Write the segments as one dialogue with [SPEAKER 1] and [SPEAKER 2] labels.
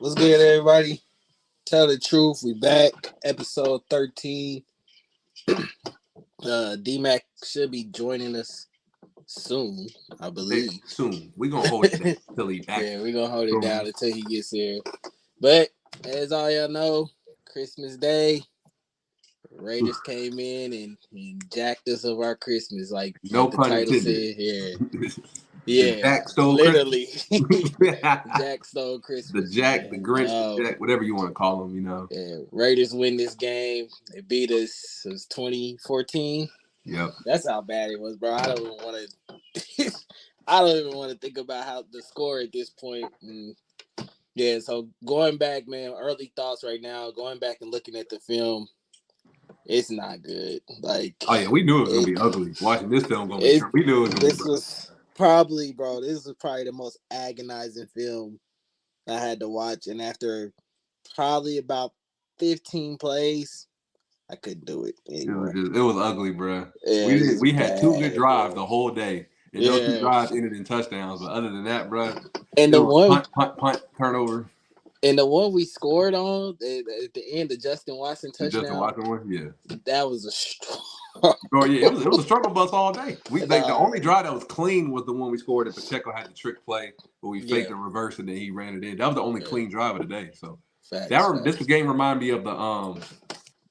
[SPEAKER 1] What's good, everybody? Tell the truth. We back. Episode 13. D-Mac should be joining us soon, I believe.
[SPEAKER 2] Soon. We're going to hold it down until he back.
[SPEAKER 1] Yeah, we're going to hold it down until he gets here. But, as all y'all know, Christmas Day, Raiders came in and jacked us of our Christmas, like
[SPEAKER 2] no
[SPEAKER 1] the
[SPEAKER 2] pun
[SPEAKER 1] title
[SPEAKER 2] intended.
[SPEAKER 1] said. Yeah,
[SPEAKER 2] Jack stole
[SPEAKER 1] literally.
[SPEAKER 2] Christmas.
[SPEAKER 1] Jack stole Christmas.
[SPEAKER 2] The Jack,
[SPEAKER 1] man.
[SPEAKER 2] the Grinch, the Jack, whatever you want to call him,
[SPEAKER 1] Yeah, Raiders win this game. They beat us. It was 2014.
[SPEAKER 2] Yep.
[SPEAKER 1] That's how bad it was, bro. I don't even want to. I don't even want to think about how the score at this point. Yeah, so going back, man, early thoughts right now. Going back and looking at the film, it's not good. Like,
[SPEAKER 2] oh yeah, we knew it was gonna be ugly. Watching this film, we knew it was gonna
[SPEAKER 1] this was probably, bro. This was probably the most agonizing film I had to watch, and after probably about 15 plays, I couldn't do it anymore.
[SPEAKER 2] It was ugly, bro.
[SPEAKER 1] Yeah,
[SPEAKER 2] we had two good drives the whole day, and those two drives ended in touchdowns. But other than that, bro,
[SPEAKER 1] and the one
[SPEAKER 2] punt, turnover.
[SPEAKER 1] And the one we scored on at the end, the Justin Watson touchdown.
[SPEAKER 2] Justin Watson one, yeah.
[SPEAKER 1] That was a struggle.
[SPEAKER 2] Oh yeah, it was a struggle bus all day. The only drive that was clean was the one we scored that Pacheco had the trick play where we faked the reverse and then he ran it in. That was the only clean drive of the day. So this game reminded me of the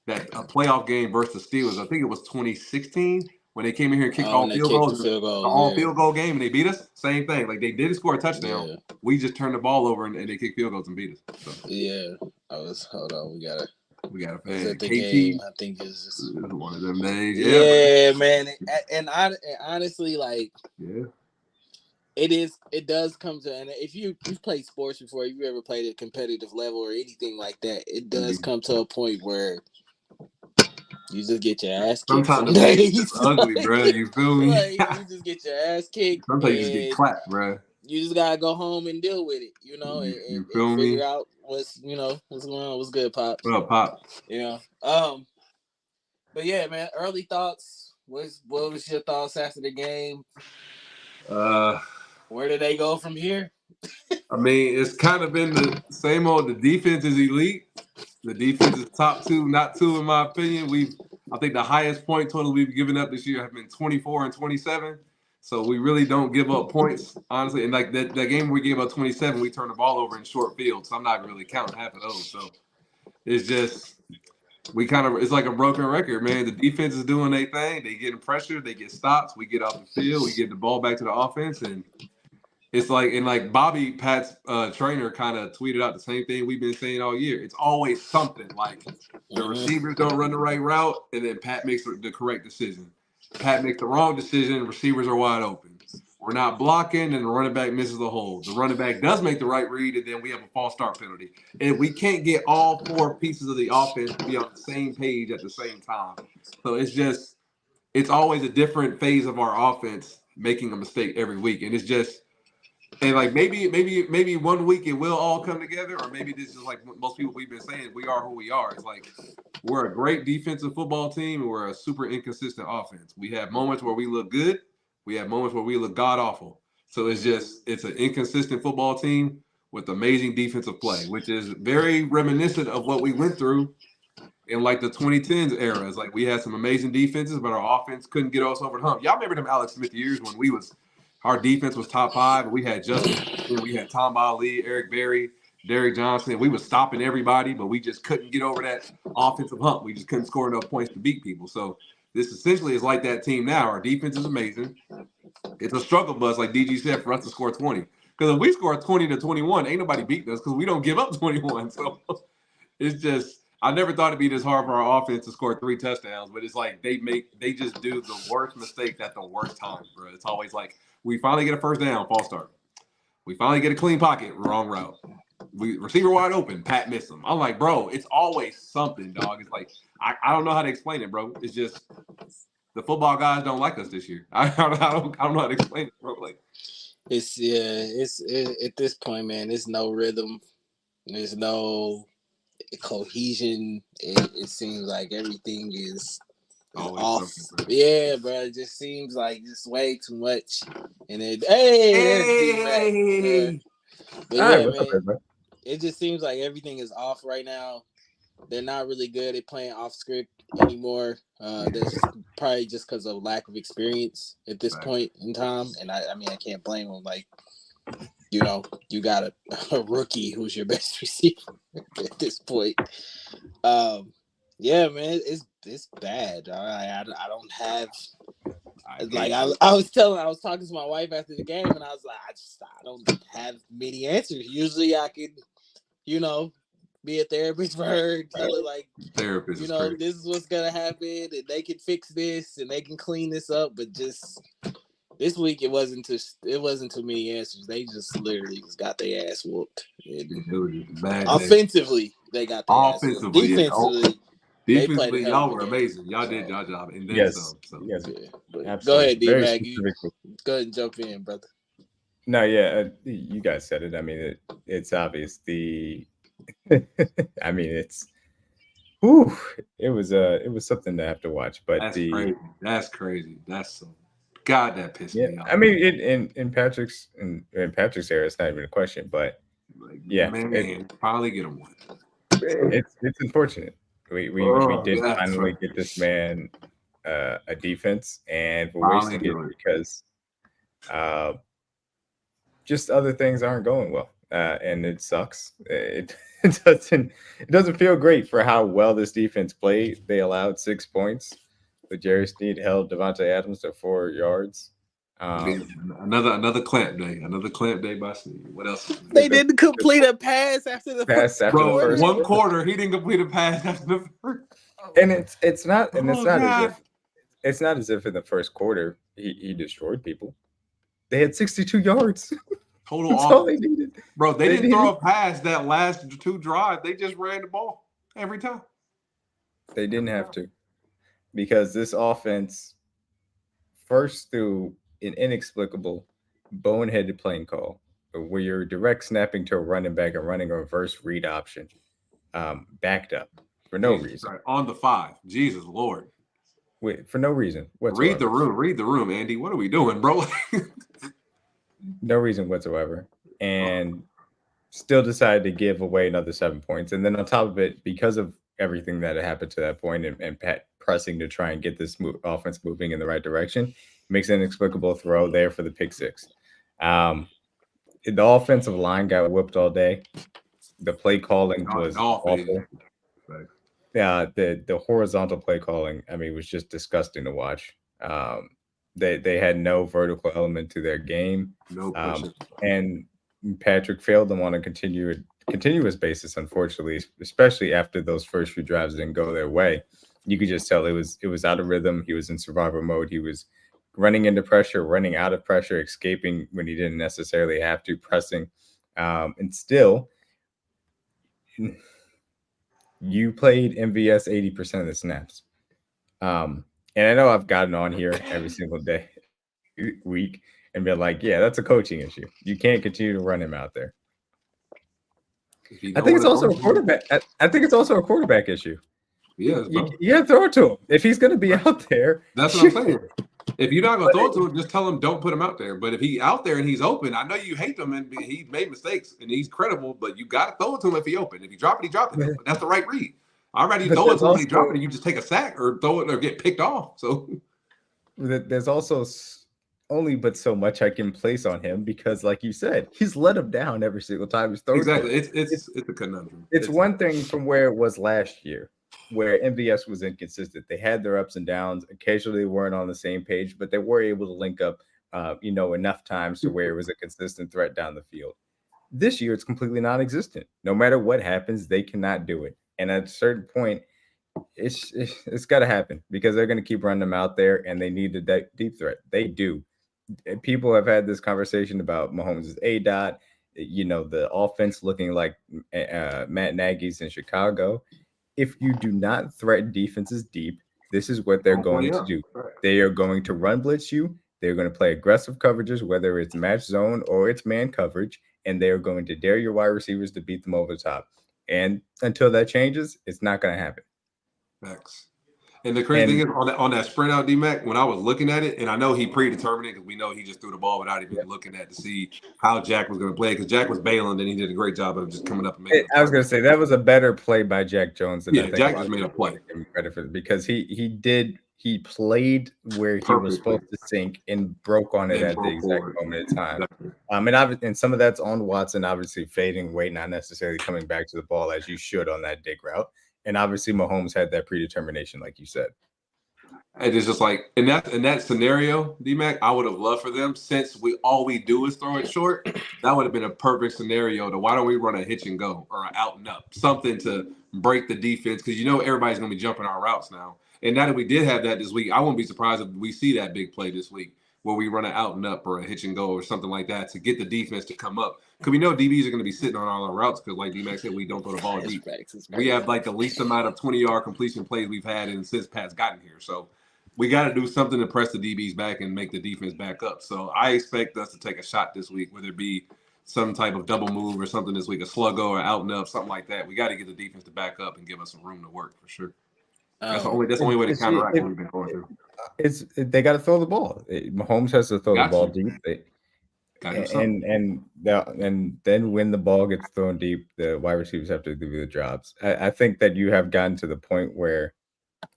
[SPEAKER 2] that a playoff game versus the Steelers. I think it was 2016 when they came in here and kicked all field goals. The all field goal game and they beat us. Same thing. Like they didn't score a touchdown. Yeah. We just turned the ball over and they kicked field goals and beat us. So.
[SPEAKER 1] Yeah. Hold on. We gotta
[SPEAKER 2] pay.
[SPEAKER 1] The game, I think it's just
[SPEAKER 2] one of them days.
[SPEAKER 1] Yeah, man. And honestly, like,
[SPEAKER 2] yeah.
[SPEAKER 1] It does come to, and if you've played sports before, if you ever played at a competitive level or anything like that, it does come to a point where you just get your ass kicked.
[SPEAKER 2] Sometimes it's ugly, bro. You feel me?
[SPEAKER 1] Like, you just get your ass kicked.
[SPEAKER 2] Sometimes you just get clapped, bro.
[SPEAKER 1] You just gotta go home and deal with it, and figure out what's going on. What's good, Pops?
[SPEAKER 2] What up, Pop?
[SPEAKER 1] But yeah, man. Early thoughts. What was your thoughts after the game? Where did they go from here?
[SPEAKER 2] I mean, it's kind of been the same old. The defense is elite. The defense is top two, not two in my opinion. I think the highest point total we've given up this year have been 24 and 27. So we really don't give up points, honestly. And like that game where we gave up 27, we turned the ball over in short field. So I'm not really counting half of those. So it's just it's like a broken record, man. The defense is doing their thing. They getting pressure. They get stops. We get off the field. We get the ball back to the offense. And it's like Bobby Pat's trainer kind of tweeted out the same thing we've been saying all year. It's always something like the receivers don't run the right route, and then Pat makes the correct decision. Pat makes the wrong decision. Receivers are wide open. We're not blocking, and the running back misses the hole. The running back does make the right read, and then we have a false start penalty. And we can't get all four pieces of the offense to be on the same page at the same time. So it's always a different phase of our offense making a mistake every week, and it's just. And like maybe 1 week it will all come together, or maybe this is like most people we've been saying, we are who we are. It's like we're a great defensive football team and we're a super inconsistent offense. We have moments where we look good, we have moments where we look god awful. So it's an inconsistent football team with amazing defensive play, which is very reminiscent of what we went through in like the 2010s era. It's like we had some amazing defenses, but our offense couldn't get us over the hump. Y'all remember them Alex Smith years when our defense was top 5. We had Justin, we had Tom Ali, Eric Berry, Derrick Johnson. We was stopping everybody, but we just couldn't get over that offensive hump. We just couldn't score enough points to beat people. So this essentially is like that team now. Our defense is amazing. It's a struggle bus, like DG said, for us to score 20. Because if we score 20 to 21, ain't nobody beating us because we don't give up 21. So it's just I never thought it'd be this hard for our offense to score 3 touchdowns, but it's like they just do the worst mistakes at the worst time, bro. It's always like we finally get a first down, false start. We finally get a clean pocket, wrong route. We receiver wide open, Pat missed him. I'm like, bro, it's always something, dog. It's like I don't know how to explain it, bro. It's just the football guys don't like us this year. I don't know how to explain it, bro. Like
[SPEAKER 1] it's at this point, man. There's no rhythm. There's no cohesion. It seems like everything is off. Yeah, bro. It just seems like just way too much. And then, hey.
[SPEAKER 2] But yeah, man.
[SPEAKER 1] it just seems like everything is off right now. They're not really good at playing off script anymore. That's probably just because of lack of experience at this
[SPEAKER 2] Right.
[SPEAKER 1] point in time. And I mean, I can't blame them. Like, you got a rookie who's your best receiver at this point. Um, yeah, man, it's bad. I don't have
[SPEAKER 2] I
[SPEAKER 1] like
[SPEAKER 2] hate it.
[SPEAKER 1] I was talking to my wife after the game, and I was like, I don't have many answers. Usually, I can, you know, be a therapist for her and tell her like,
[SPEAKER 2] Therapist is crazy.
[SPEAKER 1] this is what's gonna happen, and they can fix this and they can clean this up. But just this week, it wasn't too many answers. They just literally just got their ass whooped. And
[SPEAKER 2] It was just a bad day.
[SPEAKER 1] offensively, they got their ass whooped.
[SPEAKER 2] Offensively, yeah.
[SPEAKER 1] Defensively, they played a
[SPEAKER 2] Defensively,
[SPEAKER 1] hell of
[SPEAKER 2] y'all
[SPEAKER 1] a
[SPEAKER 2] were
[SPEAKER 1] game.
[SPEAKER 2] amazing. Y'all did
[SPEAKER 1] So
[SPEAKER 2] y'all job, and then
[SPEAKER 3] Yes,
[SPEAKER 2] some. So
[SPEAKER 3] yes,
[SPEAKER 1] yeah, but go
[SPEAKER 3] absolutely.
[SPEAKER 1] ahead, D
[SPEAKER 3] Very
[SPEAKER 1] Mag. You
[SPEAKER 3] specific.
[SPEAKER 1] go ahead and jump in, brother.
[SPEAKER 3] No, yeah, you guys said it. I mean, it's obvious. I mean, whew, it was something to have to watch. But
[SPEAKER 2] that's crazy. That's crazy. That's so. God, that pissed
[SPEAKER 3] yeah,
[SPEAKER 2] me off.
[SPEAKER 3] I mean, in Patrick's era, it's not even a question. But
[SPEAKER 2] Like,
[SPEAKER 3] yeah,
[SPEAKER 2] man, finally get him one.
[SPEAKER 3] it's unfortunate. We
[SPEAKER 2] Oh,
[SPEAKER 3] did
[SPEAKER 2] that's
[SPEAKER 3] finally
[SPEAKER 2] right.
[SPEAKER 3] get this man a defense, and we're
[SPEAKER 2] Finally
[SPEAKER 3] wasting it
[SPEAKER 2] do it.
[SPEAKER 3] because uh, just other things aren't going well, and it sucks. It doesn't feel great for how well this defense played. They allowed 6 points, but Jerry Sneed held Devontae Adams to 4 yards.
[SPEAKER 2] Again,
[SPEAKER 3] Um,
[SPEAKER 2] another clamp day. Another clamp day by Snead. What else?
[SPEAKER 1] They didn't complete a pass after the
[SPEAKER 3] pass
[SPEAKER 1] first
[SPEAKER 3] after the
[SPEAKER 2] Bro,
[SPEAKER 3] first
[SPEAKER 1] quarter.
[SPEAKER 2] one
[SPEAKER 3] quarter.
[SPEAKER 2] quarter, he didn't complete a pass after the first.
[SPEAKER 3] And it's
[SPEAKER 2] Oh
[SPEAKER 3] not as
[SPEAKER 2] God.
[SPEAKER 3] if in the first quarter he destroyed people. They had 62 yards.
[SPEAKER 2] Total
[SPEAKER 3] That's all
[SPEAKER 2] off.
[SPEAKER 3] they needed.
[SPEAKER 2] Bro, they
[SPEAKER 3] They
[SPEAKER 2] didn't throw
[SPEAKER 3] needed
[SPEAKER 2] a pass that last two drives. They just ran the ball every time.
[SPEAKER 3] they didn't
[SPEAKER 2] Every
[SPEAKER 3] have
[SPEAKER 2] time.
[SPEAKER 3] to, because this offense first through an inexplicable, boneheaded playing call where you're direct snapping to a running back and running a reverse read option, backed up for no
[SPEAKER 2] Jesus
[SPEAKER 3] reason.
[SPEAKER 2] Christ. On the 5. Jesus Lord.
[SPEAKER 3] Wait, for no reason
[SPEAKER 2] Read the
[SPEAKER 3] whatsoever.
[SPEAKER 2] room. Read the room, Andy. What are we doing, bro?
[SPEAKER 3] No reason whatsoever. And still decided to give away another 7 points. And then on top of it, because of everything that had happened to that point, and Pat pressing to try and get this offense moving in the right direction, makes an inexplicable throw there for the pick six. Um, the offensive line got whooped all day. The play calling was
[SPEAKER 2] Dolphins.
[SPEAKER 3] awful. Yeah, the horizontal play calling, I mean, was just disgusting to watch. They had no vertical element to their game,
[SPEAKER 2] No pressure.
[SPEAKER 3] and Patrick failed them on a continuous basis. Unfortunately, especially after those first few drives didn't go their way, you could just tell it was out of rhythm. He was in survival mode. He was running into pressure, running out of pressure, escaping when he didn't necessarily have to, pressing, and still. You played MVS 80% of the snaps. And I know I've gotten on here every single day, week, and been like, yeah, that's a coaching issue. You can't continue to run him out there.
[SPEAKER 2] If you
[SPEAKER 3] I
[SPEAKER 2] know
[SPEAKER 3] think
[SPEAKER 2] where
[SPEAKER 3] it's
[SPEAKER 2] to
[SPEAKER 3] also
[SPEAKER 2] throw
[SPEAKER 3] a
[SPEAKER 2] the ball,
[SPEAKER 3] quarterback. I think it's also a quarterback issue.
[SPEAKER 2] yes, bro.
[SPEAKER 3] You got to throw it to him if he's going to be out there.
[SPEAKER 2] That's what I'm saying. If you're not gonna
[SPEAKER 3] But
[SPEAKER 2] throw it to him, just tell him don't put him out there. But if he out there and he's open, I know you hate him and he made mistakes and he's credible, but you got to throw it to him if he open. If you drop it, he dropped it. But that's the right read. I'd rather you
[SPEAKER 3] but
[SPEAKER 2] throw it
[SPEAKER 3] there's
[SPEAKER 2] to him and he drop
[SPEAKER 3] also
[SPEAKER 2] it, and you just take a sack or throw it or get picked off. So
[SPEAKER 3] there's also only but so much I can place on him because, like you said, he's let him down every single time he's thrown to
[SPEAKER 2] exactly,
[SPEAKER 3] him.
[SPEAKER 2] it's a conundrum.
[SPEAKER 3] It's one thing from where it was last year, where MVS was inconsistent. They had their ups and downs. Occasionally, they weren't on the same page, but they were able to link up, enough times to where it was a consistent threat down the field. This year, it's completely non-existent. No matter what happens, they cannot do it. And at a certain point, it's got to happen because they're going to keep running them out there, and they need a deep threat. They do. People have had this conversation about Mahomes' A dot. The offense looking like Matt Nagy's in Chicago. If you do not threaten defenses deep, this is what they're
[SPEAKER 2] Don't play
[SPEAKER 3] going to
[SPEAKER 2] up.
[SPEAKER 3] do.
[SPEAKER 2] Right.
[SPEAKER 3] They are going to run blitz you. They're going to play aggressive coverages, whether it's match zone or it's man coverage, and they are going to dare your wide receivers to beat them over the top. And until that changes, it's not going to happen.
[SPEAKER 2] Facts. And the crazy thing is on that sprint out, D-Mac, when I was looking at it, and I know he predetermined it because we know he just threw the ball without even looking at to see how Jack was going to play because Jack was bailing, then he did a great job of just coming up and making the
[SPEAKER 3] I was
[SPEAKER 2] play.
[SPEAKER 3] going to say that was a better play by Jack Jones than I
[SPEAKER 2] Yeah,
[SPEAKER 3] think a
[SPEAKER 2] Jack
[SPEAKER 3] lot
[SPEAKER 2] just
[SPEAKER 3] of
[SPEAKER 2] made a
[SPEAKER 3] people want
[SPEAKER 2] play
[SPEAKER 3] to give him credit for, because he played where he was
[SPEAKER 2] perfectly
[SPEAKER 3] supposed to sink and broke on it
[SPEAKER 2] and
[SPEAKER 3] at the
[SPEAKER 2] broke
[SPEAKER 3] exact
[SPEAKER 2] forward.
[SPEAKER 3] moment in time.
[SPEAKER 2] Exactly.
[SPEAKER 3] And some of that's on Watson, obviously fading away, not necessarily coming back to the ball as you should on that dig route. And obviously Mahomes had that predetermination, like you said.
[SPEAKER 2] And it's just like in that scenario, D-Mac, I would have loved for them since all we do is throw it short. That would have been a perfect scenario to why don't we run a hitch and go or an out and up, something to break the defense because everybody's going to be jumping our routes now. And now that we did have that this week, I wouldn't be surprised if we see that big play this week where we run an out and up or a hitch and go or something like that to get the defense to come up. Because we know DBs are going to be sitting on all our routes because, like D-Mac said, we don't throw the ball deep. We have like the least amount of 20-yard completion plays we've had since Pat's gotten here. So we got to do something to press the DBs back and make the defense back up. So I expect us to take a shot this week, whether it be some type of double move or something this week, a sluggo or out and up, something like that. We got to get the defense to back up and give us some room to work for sure. That's the only way to counteract what we've been going through.
[SPEAKER 3] They got to throw the ball. Mahomes has to throw the ball deep. And then when the ball gets thrown deep, the wide receivers have to do the jobs. I think that you have gotten to the point where,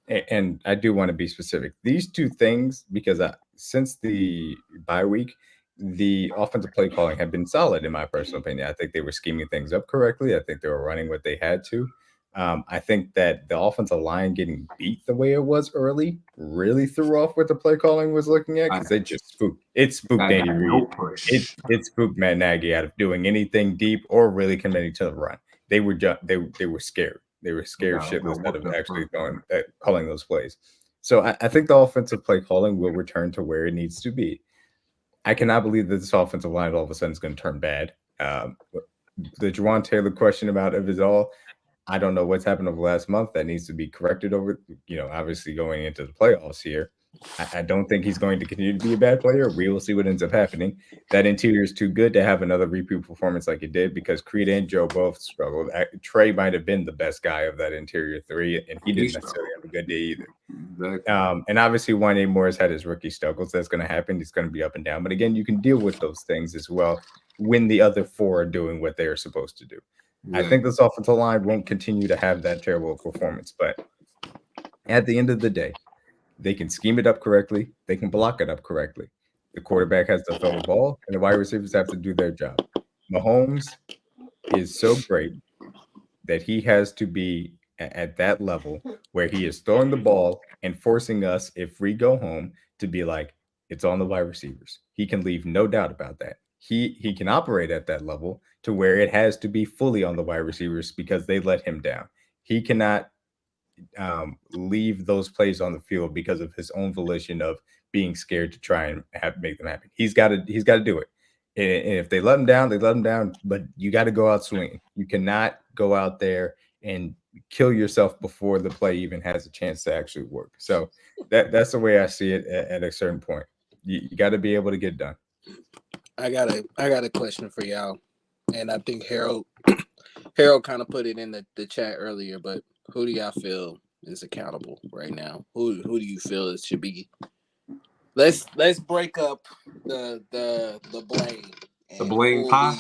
[SPEAKER 3] and I do want to be specific, these two things, because since the bye week, the offensive play calling had been solid in my personal opinion. I think they were scheming things up correctly. I think they were running what they had to. I think that the offensive line getting beat the way it was early really threw off what the play calling was looking at, because they just spooked. It spooked Andy Reid. It spooked Matt Nagy out of doing anything deep or really committing to the run. They were scared. They were scared shitless out of actually calling those plays. So I think the offensive play calling will return to where it needs to be. I cannot believe that this offensive line all of a sudden is going to turn bad. The Juwan Taylor question about if it's all, I don't know what's happened over the last month that needs to be corrected over, obviously going into the playoffs here. I don't think he's going to continue to be a bad player. We will see what ends up happening. That interior is too good to have another repeat performance like it did, because Creed and Joe both struggled. Trey might have been the best guy of that interior three, and he didn't necessarily have a good day either. Exactly. And obviously, Wanye Morris had his rookie struggles. That's going to happen. He's going to be up and down. But again, you can deal with those things as well when the other four are doing what they are supposed to do. Yeah. I think this offensive line won't continue to have that terrible performance, but at the end of the day, they can scheme it up correctly. They can block it up correctly. The quarterback has to throw the ball, and the wide receivers have to do their job. Mahomes is so great that he has to be at that level where he is throwing the ball and forcing us, if we go home, to be like, it's on the wide receivers. He can leave no doubt about that. He can operate at that level to where it has to be fully on the wide receivers because they let him down. He cannot leave those plays on the field because of his own volition of being scared to try and make them happen. He's got to do it. And if they let him down, they let him down. But you got to go out swinging. You cannot go out there and kill yourself before the play even has a chance to actually work. So that's the way I see it at a certain point. You got to be able to get it done.
[SPEAKER 1] I got a question for y'all, and I think Harold kind of put it in the chat earlier, but who do y'all feel is accountable right now? Who do you feel it should be? Let's break up the blame.
[SPEAKER 2] The blame pie.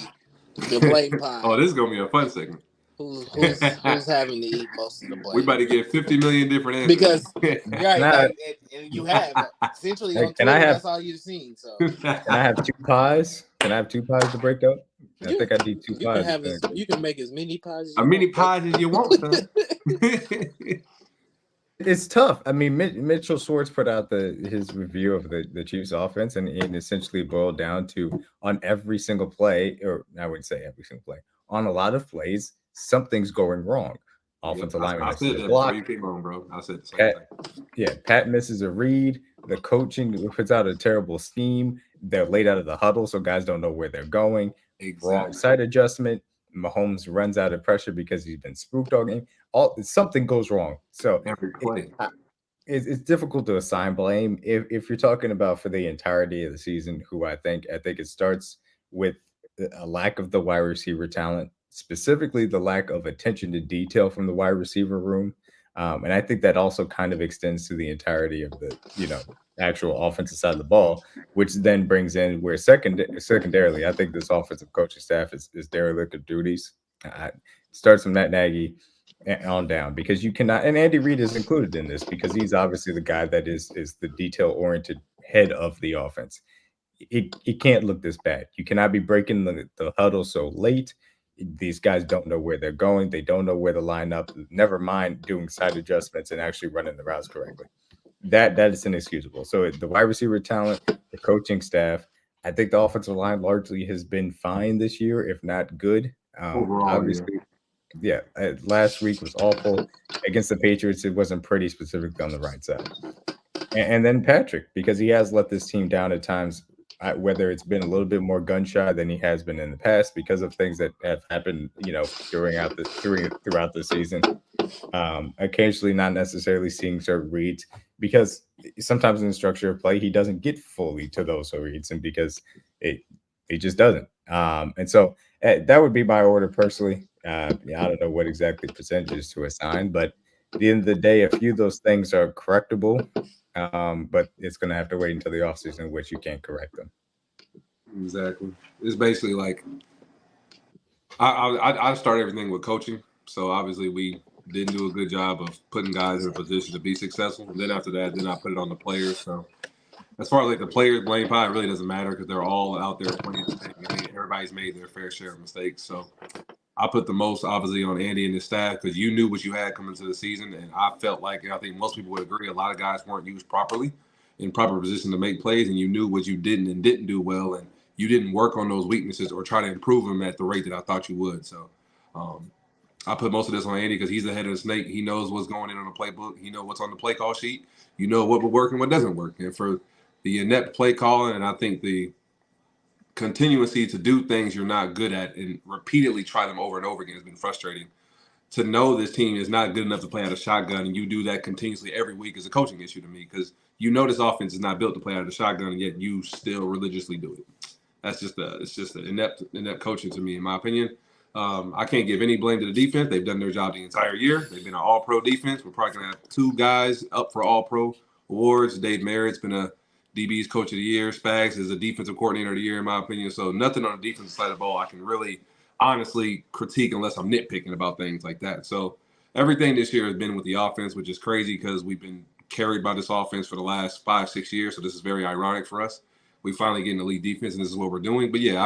[SPEAKER 1] The blame pie.
[SPEAKER 2] Oh, this is gonna be a fun segment.
[SPEAKER 1] Who's having to eat most of the blame?
[SPEAKER 2] We about to get 50 million different answers.
[SPEAKER 1] Because right, and you have essentially on Twitter, that's all you've seen. So
[SPEAKER 3] can I have two pies? Can I have two pies to break up? I think I need two pies.
[SPEAKER 1] You can make as many pies
[SPEAKER 2] as you want, son.
[SPEAKER 3] It's tough. I mean, Mitchell Schwartz put out his review of the Chiefs offense, and it essentially boiled down to, on every single play, or I wouldn't say every single play, on a lot of plays, something's going wrong. Offensive lineman
[SPEAKER 2] I said that
[SPEAKER 3] block.
[SPEAKER 2] before you came on, bro. I said the same thing.
[SPEAKER 3] Yeah, Pat misses a read. The coaching puts out a terrible scheme. They're late out of the huddle, so guys don't know where they're going.
[SPEAKER 2] Exactly.
[SPEAKER 3] Wrong side adjustment. Mahomes runs out of pressure because he's been spooked all game. Something goes wrong. So
[SPEAKER 2] every play.
[SPEAKER 3] It's difficult to assign blame if you're talking about for the entirety of the season. Who I think it starts with a lack of the wide receiver talent, specifically the lack of attention to detail from the wide receiver room. And I think that also kind of extends to the entirety of the, actual offensive side of the ball, which then brings in where secondarily, I think this offensive coaching staff is derelict of duties. Starts from Matt Nagy on down, because you cannot, and Andy Reid is included in this because he's obviously the guy that is the detail oriented head of the offense. It can't look this bad. You cannot be breaking the huddle so late. These guys don't know where they're going. They don't know where to line up. Never mind doing side adjustments and actually running the routes correctly. That is inexcusable. So the wide receiver talent, the coaching staff, I think the offensive line largely has been fine this year, if not good.
[SPEAKER 2] Overall, yeah.
[SPEAKER 3] Obviously, yeah. Last week was awful against the Patriots. It wasn't pretty, specifically on the right side. And then Patrick, because he has let this team down at times, whether it's been a little bit more gun shy than he has been in the past because of things that have happened, throughout the season. Occasionally not necessarily seeing certain reads, because sometimes in the structure of play he doesn't get fully to those reads, and because it he just doesn't. And so that would be my order personally. Yeah, I don't know what exactly percentages to assign, but at the end of the day, a few of those things are correctable. But it's going to have to wait until the offseason in which you can't correct them.
[SPEAKER 2] Exactly. It's basically like I start everything with coaching. So obviously we didn't do a good job of putting guys in a position to be successful. And then after that, then I put it on the players. So as far as like the players blame pie, it really doesn't matter because they're all out there playing the same game. Everybody's made their fair share of mistakes. So I put the most obviously on Andy and his staff because you knew what you had coming into the season, and I felt like, and I think most people would agree, a lot of guys weren't used properly in proper position to make plays, and you knew what you didn't and didn't do well, and you didn't work on those weaknesses or try to improve them at the rate that I thought you would. So I put most of this on Andy because he's the head of the snake. He knows what's going in on the playbook. He knows what's on the play call sheet. You know what will work and what doesn't work. And for the inept play calling, and I think the continuously to do things you're not good at and repeatedly try them over and over again has been frustrating. To know this team is not good enough to play out of shotgun and you do that continuously every week is a coaching issue to me because you know this offense is not built to play out of the shotgun and yet you still religiously do it. That's just it's just an inept coaching to me, in my opinion. I can't give any blame to the defense. They've done their job the entire year. They've been an all-pro defense. We're probably going to have two guys up for all-pro awards. Dave Merritt's been a DB's coach of the year. Spags is a defensive coordinator of the year, in my opinion. So nothing on the defensive side of the ball I can really honestly critique unless I'm nitpicking about things like that. So everything this year has been with the offense, which is crazy because we've been carried by this offense for the last 5-6 years. So this is very ironic for us. We finally get an elite defense, and this is what we're doing. But yeah,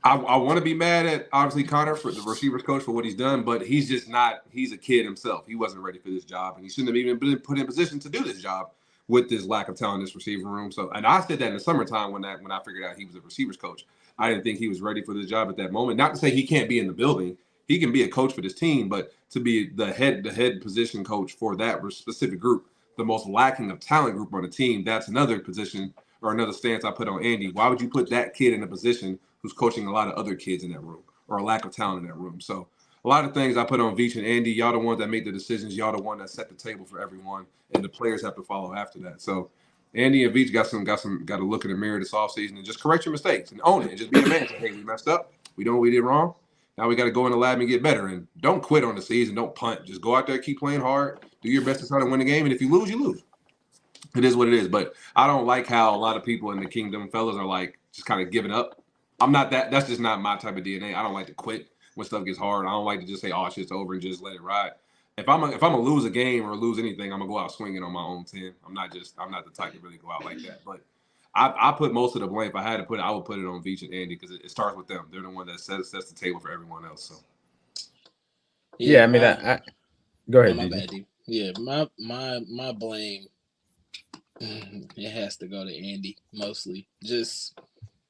[SPEAKER 2] I want to be mad at obviously Connor for the receivers coach for what he's done, but he's just not. He's a kid himself. He wasn't ready for this job, and he shouldn't have even been put in position to do this job with this lack of talent in this receiver room. So, and I said that in the summertime when I figured out he was a receivers coach. I didn't think he was ready for this job at that moment. Not to say he can't be in the building. He can be a coach for this team, but to be the head position coach for that specific group, the most lacking of talent group on the team, that's another position or another stance I put on Andy. Why would you put that kid in a position who's coaching a lot of other kids in that room or a lack of talent in that room? So a lot of things I put on Veach and Andy. Y'all the ones that make the decisions. Y'all the one that set the table for everyone, and the players have to follow after that. So Andy and Veach got to look in the mirror this offseason and just correct your mistakes and own it and just be a man. Say, hey, we messed up. We know what we did wrong. Now we got to go in the lab and get better. And don't quit on the season. Don't punt. Just go out there, keep playing hard, do your best to try to win the game. And if you lose, you lose. It is what it is. But I don't like how a lot of people in the Kingdom fellas are like just kind of giving up. I'm not that. That's just not my type of DNA. I don't like to quit when stuff gets hard. I don't like to just say, "Oh, shit's over" and just let it ride. If I'm gonna lose a game or lose anything, I'm gonna go out swinging on my own 10. I'm not the type to really go out like that. But I put most of the blame. If I had to put it, I would put it on Veach and Andy because it starts with them. They're the one that sets the table for everyone else. So
[SPEAKER 3] Yeah, I mean, I go ahead,
[SPEAKER 1] my
[SPEAKER 3] DJ.
[SPEAKER 1] bad, dude. Yeah, my blame. It has to go to Andy mostly. Just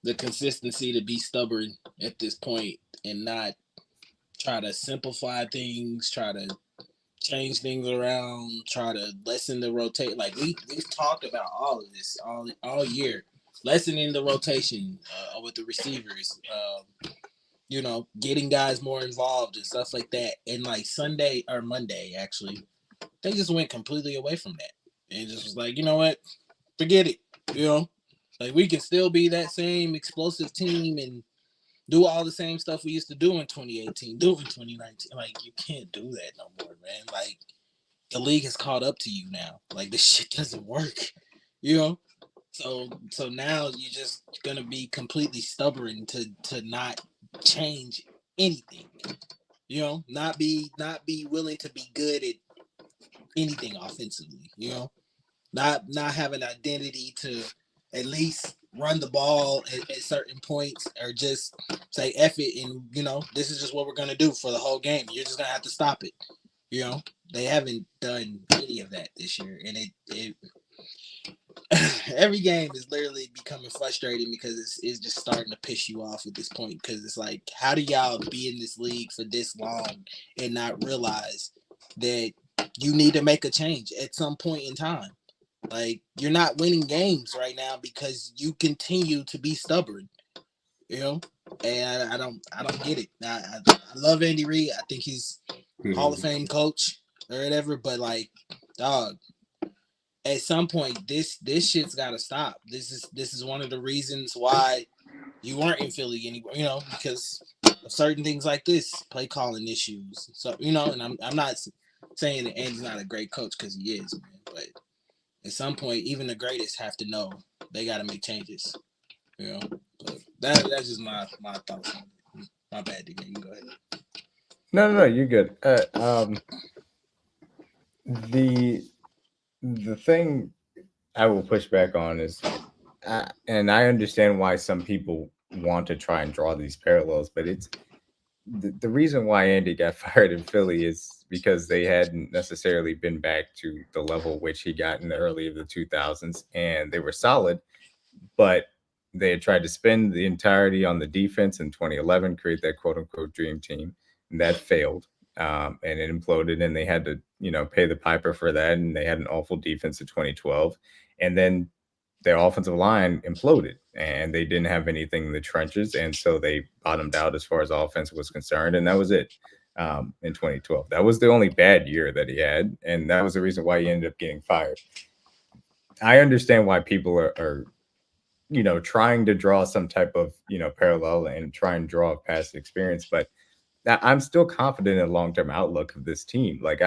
[SPEAKER 1] the consistency to be stubborn at this point and not try to simplify things, try to change things around, try to lessen the rotate. Like we've talked about all of this all year, lessening the rotation with the receivers. Getting guys more involved and stuff like that. And like Sunday or Monday, actually, they just went completely away from that and just was like, you know what, forget it. Like we can still be that same explosive team and do all the same stuff we used to do in 2018, do in 2019. Like, you can't do that no more, man. Like, the league has caught up to you now. Like, this shit doesn't work, you know. So now you're just gonna be completely stubborn to not change anything. You know, not be willing to be good at anything offensively. You know, not have an identity to at least run the ball at certain points, or just say F it, and this is just what we're gonna do for the whole game. You're just gonna have to stop it. You know, they haven't done any of that this year, and it every game is literally becoming frustrating because it's just starting to piss you off at this point, because it's like, how do y'all be in this league for this long and not realize that you need to make a change at some point in time? Like, you're not winning games right now because you continue to be stubborn, you know. And I don't get it. I love Andy Reid. I think he's Hall of Fame coach or whatever, but like, dog, at some point this shit's got to stop. This is one of the reasons why you weren't in Philly anymore, because of certain things like this, play calling issues. So, and I'm not saying that Andy's not a great coach, because he is, man, but at some point, even the greatest have to know they got to make changes. But that's just my thoughts on it. My bad, D. You can go ahead.
[SPEAKER 3] No, you're good. The thing I will push back on is, and I understand why some people want to try and draw these parallels, but it's the reason why Andy got fired in Philly is because they hadn't necessarily been back to the level which he got in the early of the 2000s, and they were solid, but they had tried to spend the entirety on the defense in 2011, create that quote unquote dream team, and that failed. And it imploded, and they had to, pay the piper for that. And they had an awful defense in 2012, and then their offensive line imploded, and they didn't have anything in the trenches, and so they bottomed out as far as offense was concerned, and that was it. In 2012, that was the only bad year that he had, and that was the reason why he ended up getting fired. I understand why people are trying to draw some type of, parallel and try and draw a past experience. But I'm still confident in the long term outlook of this team. Like,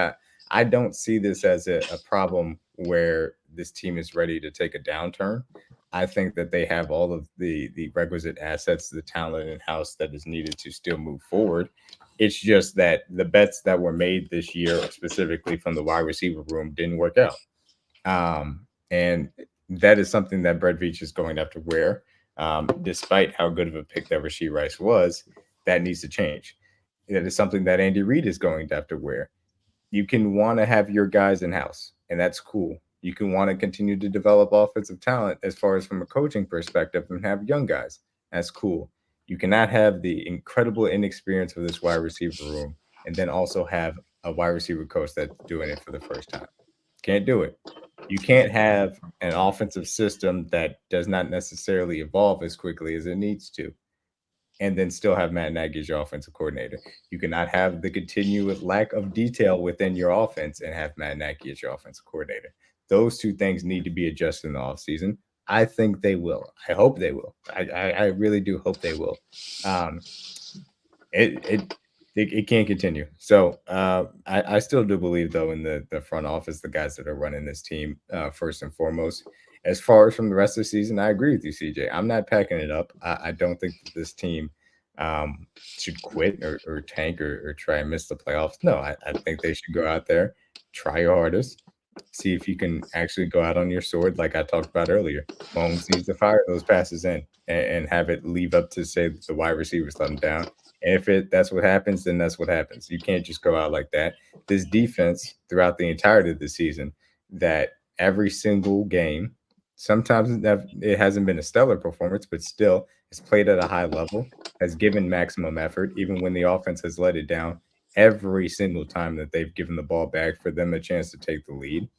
[SPEAKER 3] I don't see this as a problem where this team is ready to take a downturn. I think that they have all of the requisite assets, the talent in house that is needed to still move forward. It's just that the bets that were made this year, specifically from the wide receiver room, didn't work out. And that is something that Brett Veach is going to have to wear, despite how good of a pick that Rasheed Rice was. That needs to change. That is something that Andy Reid is going to have to wear. You can want to have your guys in house, and that's cool. You can want to continue to develop offensive talent as far as from a coaching perspective and have young guys. That's cool. You cannot have the incredible inexperience of this wide receiver room and then also have a wide receiver coach that's doing it for the first time. Can't do it. You can't have an offensive system that does not necessarily evolve as quickly as it needs to, and then still have Matt Nagy as your offensive coordinator. You cannot have the continuous lack of detail within your offense and have Matt Nagy as your offensive coordinator. Those two things need to be adjusted in the offseason. I think they will. I hope they will. I really do hope they will. Um, it can't continue. So I still do believe, though, in the front office, the guys that are running this team, first and foremost. As far as from the rest of the season, I agree with you, CJ. I'm not packing it up. I don't think that this team should quit or tank or try and miss the playoffs. No, I think they should go out there, try your hardest, see if you can actually go out on your sword, like I talked about earlier. Mahomes needs to fire those passes in and have it leave up to, say, the wide receivers let them down. And if that's what happens, then that's what happens. You can't just go out like that. This defense throughout the entirety of the season, that every single game, sometimes it hasn't been a stellar performance, but still it's played at a high level, has given maximum effort, even when the offense has let it down every single time that they've given the ball back for them a chance to take the lead.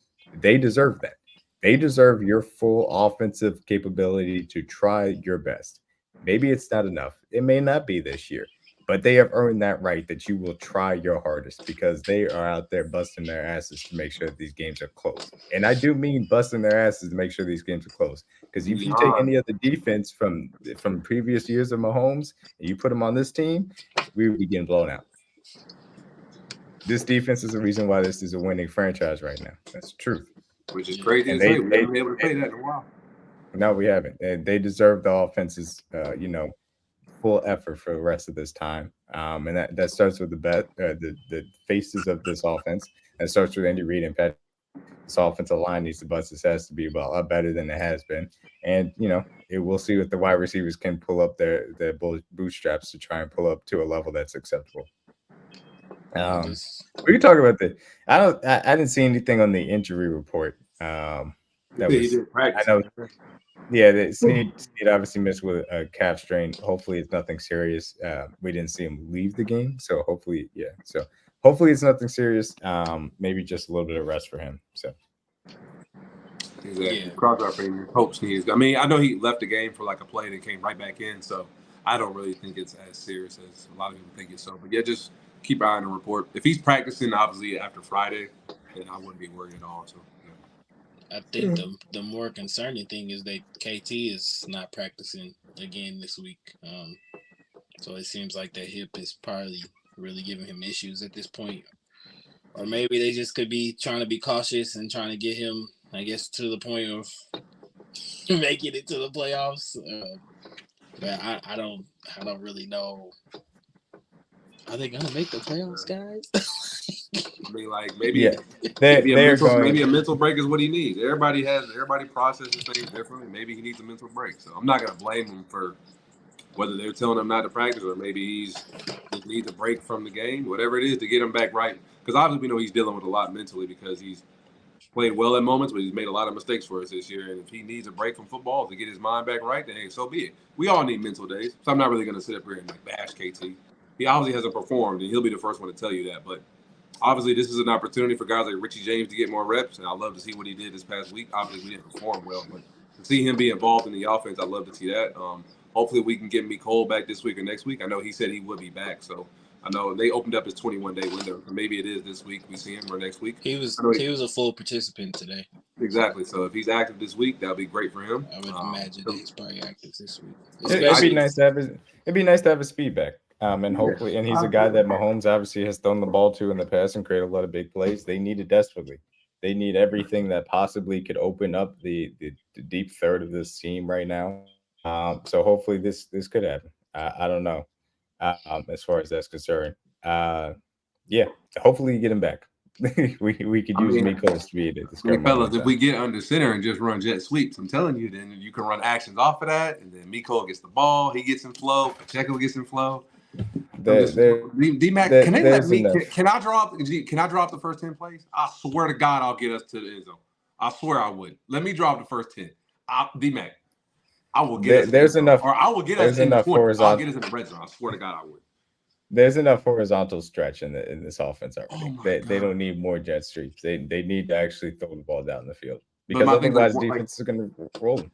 [SPEAKER 3] They deserve that. They deserve your full offensive capability to try your best. Maybe it's not enough. It may not be this year. but they have earned that right that you will try your hardest because they are out there busting their asses to make sure that these games are close. And I do mean busting their asses to make sure these games are close. Because if you take
[SPEAKER 2] Beyond,
[SPEAKER 3] any other defense from previous years of Mahomes and you put them on this team, we would be getting blown out. This defense is the reason why this is a winning franchise right now. That's the truth.
[SPEAKER 2] which is
[SPEAKER 1] Yeah.
[SPEAKER 2] crazy
[SPEAKER 3] And
[SPEAKER 2] to say. We haven't been able to say that in a while.
[SPEAKER 3] no, we haven't. And they deserve the offense's, full effort for the rest of this time. And that starts with the faces of this offense. That starts with Andy Reid and Patrick Mahomes. This offensive line needs to bust. This has to be a lot better than it has been. And we'll see what the wide receivers can pull up their bootstraps to try and pull up to a level that's acceptable.
[SPEAKER 1] Yeah,
[SPEAKER 3] Um,
[SPEAKER 1] just
[SPEAKER 3] we can talk about the. I didn't see anything on the injury report. That
[SPEAKER 2] He
[SPEAKER 3] was.
[SPEAKER 2] did
[SPEAKER 3] I
[SPEAKER 2] practice.
[SPEAKER 3] know. Yeah, Snead obviously missed with a calf strain. Hopefully, it's nothing serious. We didn't see him leave the game, so hopefully, yeah. So hopefully, it's nothing serious. Maybe just a little bit of rest for him. So
[SPEAKER 2] Exactly.
[SPEAKER 1] yeah.
[SPEAKER 2] Cross our fingers. Hopes he is. I mean, I know he left the game for like a play and came right back in, so I don't really think it's as serious as a lot of people think it's so. But yeah, just keep an eye on the report. If he's practicing, obviously after Friday, then I wouldn't be worried at all. So
[SPEAKER 1] I think the more concerning thing is that KT is not practicing again this week. So it seems like that hip is probably really giving him issues at this point. Or maybe they just could be trying to be cautious and trying to get him, I guess, to the point of making it to the playoffs. But I don't really know. Are they gonna make the playoffs, guys?
[SPEAKER 2] I mean, like
[SPEAKER 3] yeah, they're
[SPEAKER 2] maybe
[SPEAKER 3] going.
[SPEAKER 2] a mental break is what he needs. Everybody processes things differently. Maybe he needs a mental break. So I'm not gonna blame him for whether they're telling him not to practice or maybe he's just needs a break from the game, whatever it is to get him back right. Because obviously we know he's dealing with a lot mentally because he's played well at moments, but he's made a lot of mistakes for us this year. And if he needs a break from football to get his mind back right, then hey, so be it. We all need mental days. So I'm not really going to sit up here and like bash KT. He obviously hasn't performed, and he'll be the first one to tell you that. But obviously, this is an opportunity for guys like Richie James to get more reps, and I love to see what he did this past week. Obviously, we didn't perform well, but to see him be involved in the offense, I love to see that. Hopefully, we can get Cole back this week or next week. I know he said he would be back, so I know they opened up his 21-day window. So maybe it is this week we see him or next week.
[SPEAKER 1] He was a full participant today.
[SPEAKER 2] Exactly. So if he's active this week, that'll be great for him.
[SPEAKER 1] I would imagine that he's probably active this week.
[SPEAKER 3] It'd be nice to have his speed back. And hopefully, and he's a guy that Mahomes obviously has thrown the ball to in the past and created a lot of big plays. They need it desperately. They need everything that possibly could open up the deep third of this team right now. So hopefully this could happen. I don't know. As far as that's concerned. Yeah. Hopefully you get him back. we could use Miko's speed at this current
[SPEAKER 2] fellas,
[SPEAKER 3] moment.
[SPEAKER 2] if we get under center and just run jet sweeps, I'm telling you, then you can run actions off of that, and then Miko gets the ball, he gets in flow, Pacheco gets in flow. D-Mac, can they let me? Can I drop? Can I drop the first 10 plays? I swear to God, I'll get us to the end zone. I swear I would. Let me drop the first 10. D-Mac, I will get us.
[SPEAKER 3] There's enough,
[SPEAKER 2] or I will get us in the 20. I'll get us in the red zone. I swear to God, I would.
[SPEAKER 3] There's enough horizontal stretch in this offense already.
[SPEAKER 2] Oh
[SPEAKER 3] they don't need more jet sweeps. They need to actually throw the ball down the field because otherwise defense is going to roll them.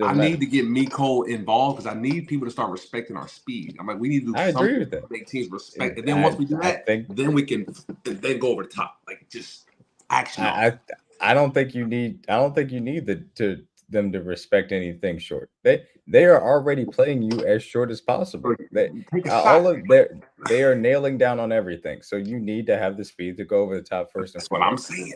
[SPEAKER 2] I need to get Miko involved because I need people to start respecting our speed. I'm like, we need to do something
[SPEAKER 3] agree with that.
[SPEAKER 2] to make teams respect. And then once we do that, then we can then go over the top. Like just action.
[SPEAKER 3] I don't think you need them to respect anything short. They are already playing you as short as possible. They are nailing down on everything. So you need to have the speed to go over the top first.
[SPEAKER 2] That's what I'm saying.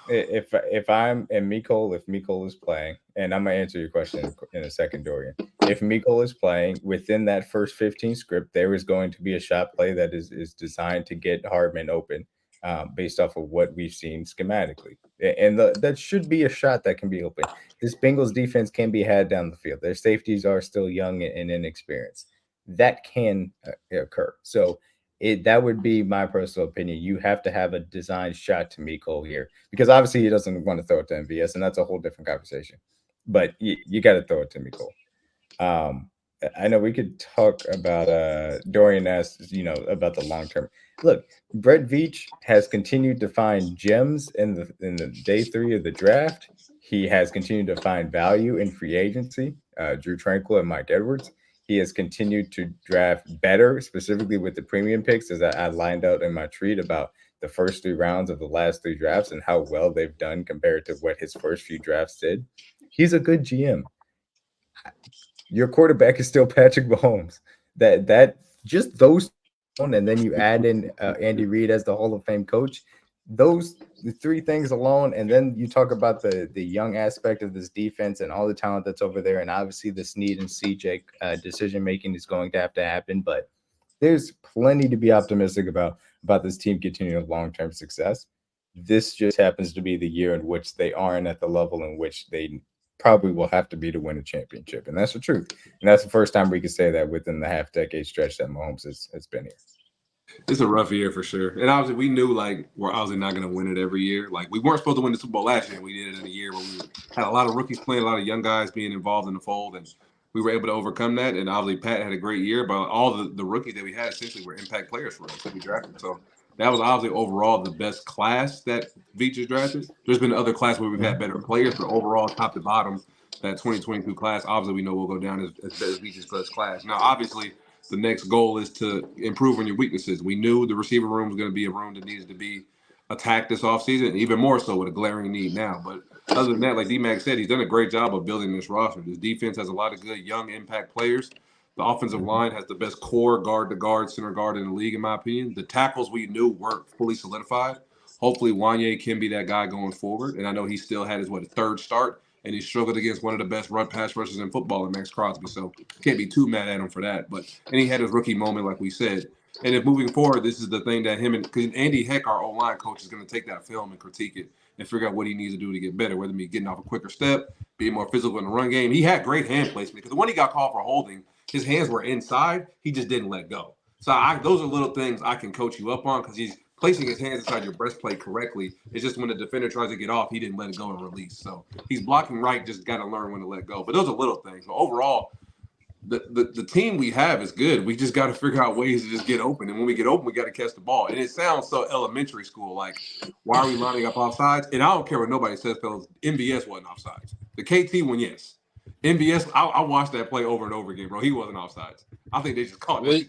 [SPEAKER 3] If I'm and Miko, if Miko is playing, and I'm gonna answer your question in a second, Dorian. If Miko is playing within that first 15 script, there is going to be a shot play that is designed to get Hardman open, based off of what we've seen schematically, and that should be a shot that can be open. This Bengals defense can be had down the field. Their safeties are still young and inexperienced. That can occur. So that would be my personal opinion. You have to have a designed shot to Miko here because obviously he doesn't want to throw it to MVS, and that's a whole different conversation. But you got to throw it to Miko. I know we could talk about Dorian asked, about the long term. Look, Brett Veach has continued to find gems in the day 3 of the draft. He has continued to find value in free agency. Drew Tranquil and Mike Edwards. He has continued to draft better, specifically with the premium picks, as I lined out in my tweet about the first 3 rounds of the last 3 drafts and how well they've done compared to what his first few drafts did. He's a good GM. Your quarterback is still Patrick Mahomes. That just those, and then you add in Andy Reid as the Hall of Fame coach. Those the 3 things alone, and then you talk about the young aspect of this defense and all the talent that's over there, and obviously the Snead and CJ decision making is going to have to happen. But there's plenty to be optimistic about this team continuing long term success. This just happens to be the year in which they aren't at the level in which they probably will have to be to win a championship, and that's the truth. And that's the first time we could say that within the half decade stretch that Mahomes has been here.
[SPEAKER 2] It's a rough year for sure. And obviously, we knew like we're obviously not going to win it every year. Like we weren't supposed to win the Super Bowl last year. We did it in a year where we had a lot of rookies playing, a lot of young guys being involved in the fold, and we were able to overcome that. And obviously, Pat had a great year, but all the rookies that we had essentially were impact players for us that we drafted. So that was obviously overall the best class that Veach has drafted. There's been other classes where we've had better players, but overall, top to bottom, that 2022 class, obviously, we know will go down as Veach's best class. Now, obviously, the next goal is to improve on your weaknesses. We knew the receiver room was going to be a room that needed to be attacked this offseason, and even more so with a glaring need now. But other than that, like D-Mac said, he's done a great job of building this roster. This defense has a lot of good young impact players. The offensive line has the best core guard to guard, center guard in the league, in my opinion. The tackles we knew weren't fully solidified. Hopefully, Wanye can be that guy going forward. And I know he still had his third start, and he struggled against one of the best run pass rushers in football, in Max Crosby. So can't be too mad at him for that. But and he had his rookie moment, like we said. And if moving forward, this is the thing that him and because Andy Heck, our O-line coach, is going to take that film and critique it and figure out what he needs to do to get better, whether it be getting off a quicker step, being more physical in the run game. He had great hand placement because the one he got called for holding, his hands were inside. He just didn't let go. So those are little things I can coach you up on because he's placing his hands inside your breastplate correctly. It's just when the defender tries to get off, he didn't let it go and release. So he's blocking right, just got to learn when to let go. But those are little things. But overall, the team we have is good. We just got to figure out ways to just get open. And when we get open, we got to catch the ball. And it sounds so elementary school, like, why are we lining up offsides? And I don't care what nobody says, fellas. MVS wasn't offsides. The KT one, yes. MVS, I watched that play over and over again, bro. He wasn't offsides. I think they just called it.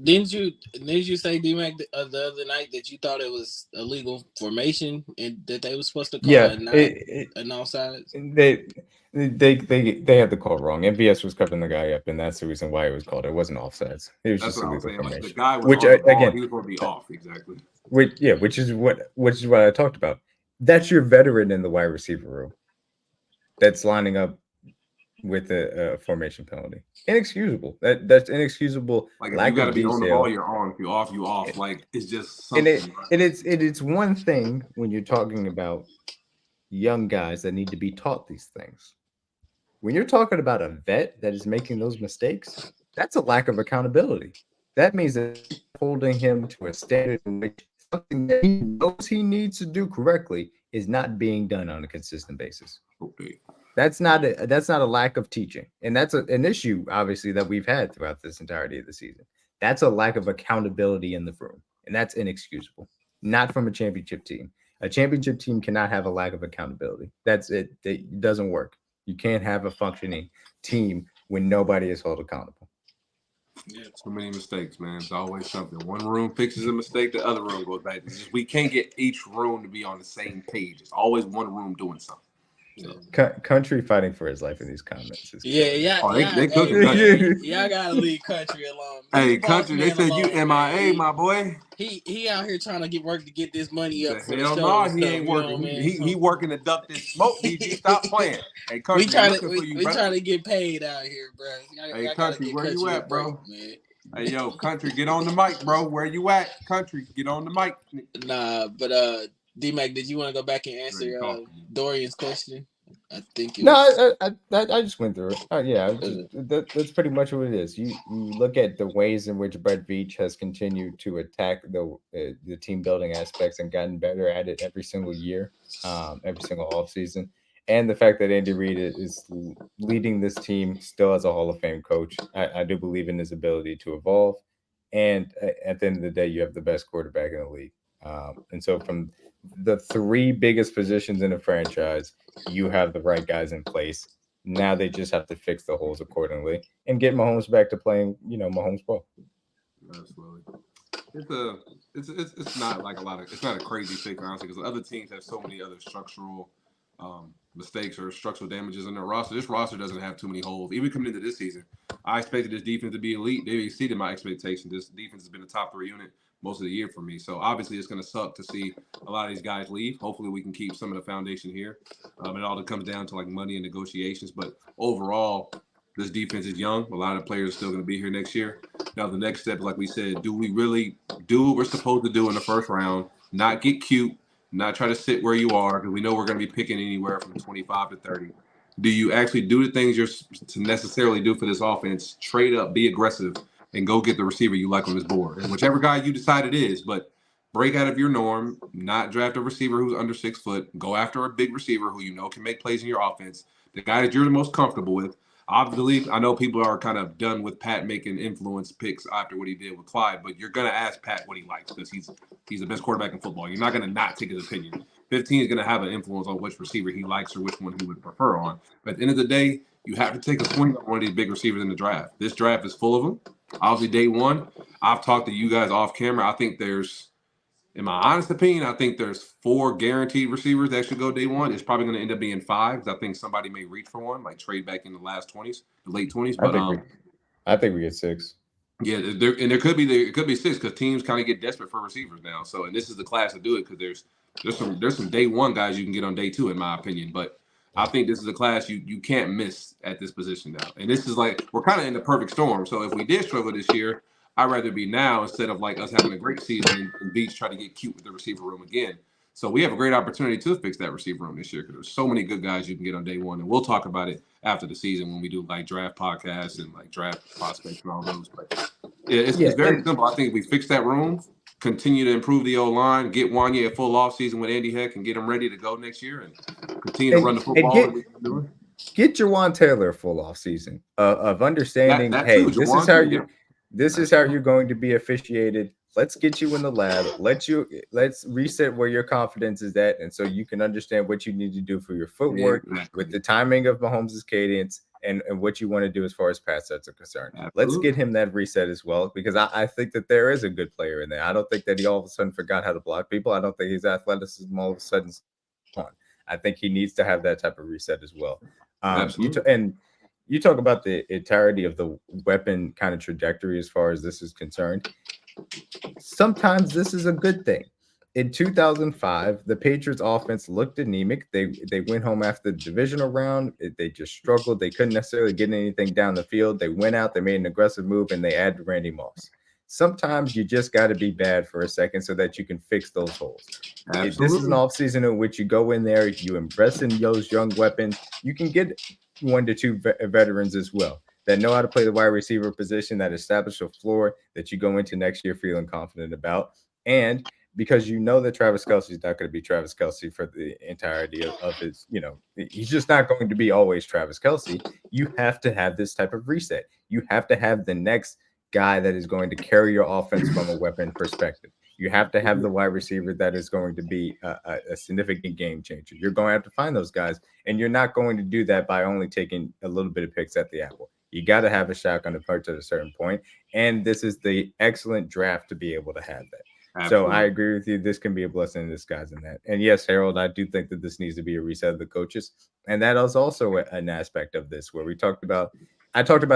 [SPEAKER 1] Didn't you say, D-Mac, the other night that you thought it was a legal formation and that they were supposed to call an offsides?
[SPEAKER 3] They had the call wrong. MVS was covering the guy up, and that's the reason why it was called. It wasn't offsides. It was just a legal formation.
[SPEAKER 2] Like, the guy was which on the ball, again, he was going to be off exactly.
[SPEAKER 3] Which is what I talked about. That's your veteran in the wide receiver room. That's lining up with a formation penalty. Inexcusable. That's inexcusable.
[SPEAKER 2] Like, if you got to be on the ball, you're on. If you're off, you off. Like, it's just something.
[SPEAKER 3] And it's one thing when you're talking about young guys that need to be taught these things. When you're talking about a vet that is making those mistakes, that's a lack of accountability. That means that holding him to a standard in which something that he knows he needs to do correctly is not being done on a consistent basis.
[SPEAKER 2] Okay.
[SPEAKER 3] That's not a lack of teaching, and that's an issue obviously that we've had throughout this entirety of the season. That's a lack of accountability in the room, and that's inexcusable. Not from a championship team. A championship team cannot have a lack of accountability. That's it. It doesn't work. You can't have a functioning team when nobody is held accountable.
[SPEAKER 2] Yeah, so many mistakes, man. It's always something. One room fixes a mistake, the other room goes back. We can't get each room to be on the same page. It's always one room doing something.
[SPEAKER 3] Country fighting for his life in these comments.
[SPEAKER 1] Y'all gotta leave Country alone.
[SPEAKER 2] Hey, Country, they said you MIA, my boy.
[SPEAKER 1] He out here trying to get work to get this money up.
[SPEAKER 2] Hell no, he ain't working. He working to duck this smoke. DG, stop playing. Hey, Country,
[SPEAKER 1] we trying to get paid out here, bro.
[SPEAKER 2] Hey, Country, where you at, bro? Man. Hey, yo, Country, get on the mic, bro. Where you at? Country, get on the mic.
[SPEAKER 1] Nah, but D-Mac, did you want to go back and answer Dorian's question? I think
[SPEAKER 3] I just went through it. That's pretty much what it is. You look at the ways in which Brett Veach has continued to attack the team building aspects and gotten better at it every single year, every single offseason. And the fact that Andy Reid is leading this team still as a Hall of Fame coach. I do believe in his ability to evolve. And at the end of the day, you have the best quarterback in the league. And so from the 3 biggest positions in a franchise, you have the right guys in place. Now they just have to fix the holes accordingly and get Mahomes back to playing, Mahomes ball.
[SPEAKER 2] Absolutely. It's a it's not like a lot of it's not a crazy fix honestly because other teams have so many other structural mistakes or structural damages in their roster. This roster doesn't have too many holes. Even coming into this season, I expected this defense to be elite. They exceeded my expectations. This defense has been a top 3 unit most of the year for me. So obviously it's going to suck to see a lot of these guys leave. Hopefully we can keep some of the foundation here. It all comes down to like money and negotiations. But overall, this defense is young. A lot of players are still going to be here next year. Now the next step, like we said, do we really do what we're supposed to do in the first round? Not get cute, not try to sit where you are because we know we're going to be picking anywhere from 25 to 30. Do you actually do the things you're to necessarily do for this offense? Trade up, be aggressive, and go get the receiver you like on this board. And whichever guy you decide it is, but break out of your norm, not draft a receiver who's under 6 foot. Go after a big receiver who you know can make plays in your offense, the guy that you're the most comfortable with. Obviously, I know people are kind of done with Pat making influence picks after what he did with Clyde, but you're going to ask Pat what he likes because he's the best quarterback in football. You're not going to not take his opinion. 15 is going to have an influence on which receiver he likes or which one he would prefer on. But at the end of the day, you have to take a swing on one of these big receivers in the draft. This draft is full of them. Obviously, day one, I've talked to you guys off camera. I think there's, in my honest opinion, I think there's 4 guaranteed receivers that should go day one. It's probably going to end up being 5 because I think somebody may reach for one, like trade back in the last 20s, the late 20s. But
[SPEAKER 3] I think we get 6.
[SPEAKER 2] Yeah, there could be 6 because teams kind of get desperate for receivers now. So, and this is the class to do it because there's some day one guys you can get on day 2, in my opinion. But I think this is a class you can't miss at this position now. And this is like we're kind of in the perfect storm. So if we did struggle this year, I'd rather be now instead of like us having a great season and Beach try to get cute with the receiver room again. So we have a great opportunity to fix that receiver room this year because there's so many good guys you can get on day one. And we'll talk about it after the season when we do like draft podcasts and like draft prospects and all those. But yeah, it's very simple. I think if we fix that room, continue to improve the O-line, get Wanya a full offseason with Andy Heck and get him ready to go next year and continue to run the football.
[SPEAKER 3] Get Jawan Taylor a full offseason of understanding, hey, this is how you're going to be officiated. Let's get you in the lab. Let's reset where your confidence is at, and so you can understand what you need to do for your footwork with the timing of Mahomes' cadence and what you want to do as far as pass sets are concerned. Absolutely. Let's get him that reset as well because I think that there is a good player in there. I don't think that he all of a sudden forgot how to block people. I don't think his athleticism all of a sudden on. I think he needs to have that type of reset as well. You talk about the entirety of the weapon kind of trajectory as far as this is concerned. Sometimes this is a good thing. In 2005, the Patriots offense looked anemic. They went home after the divisional round. They just struggled. They couldn't necessarily get anything down the field. They went out, they made an aggressive move, and they added Randy Moss. Sometimes you just got to be bad for a second so that you can fix those holes. This is an offseason in which you go in there, you invest in those young weapons. You can get 1 to 2 veterans as well that know how to play the wide receiver position, that establish a floor that you go into next year feeling confident about. And because you know that Travis Kelce is not going to be Travis Kelce for the entirety of his, he's just not going to be always Travis Kelce. You have to have this type of reset. You have to have the next guy that is going to carry your offense from a weapon perspective. You have to have the wide receiver that is going to be a significant game changer. You're going to have to find those guys, and you're not going to do that by only taking a little bit of picks at the apple. You got to have a shotgun approach at a certain point, and this is the excellent draft to be able to have that. Absolutely. So I agree with you. This can be a blessing in disguise in that. And yes, Harold, I do think that this needs to be a reset of the coaches, and that is also an aspect of this where I talked about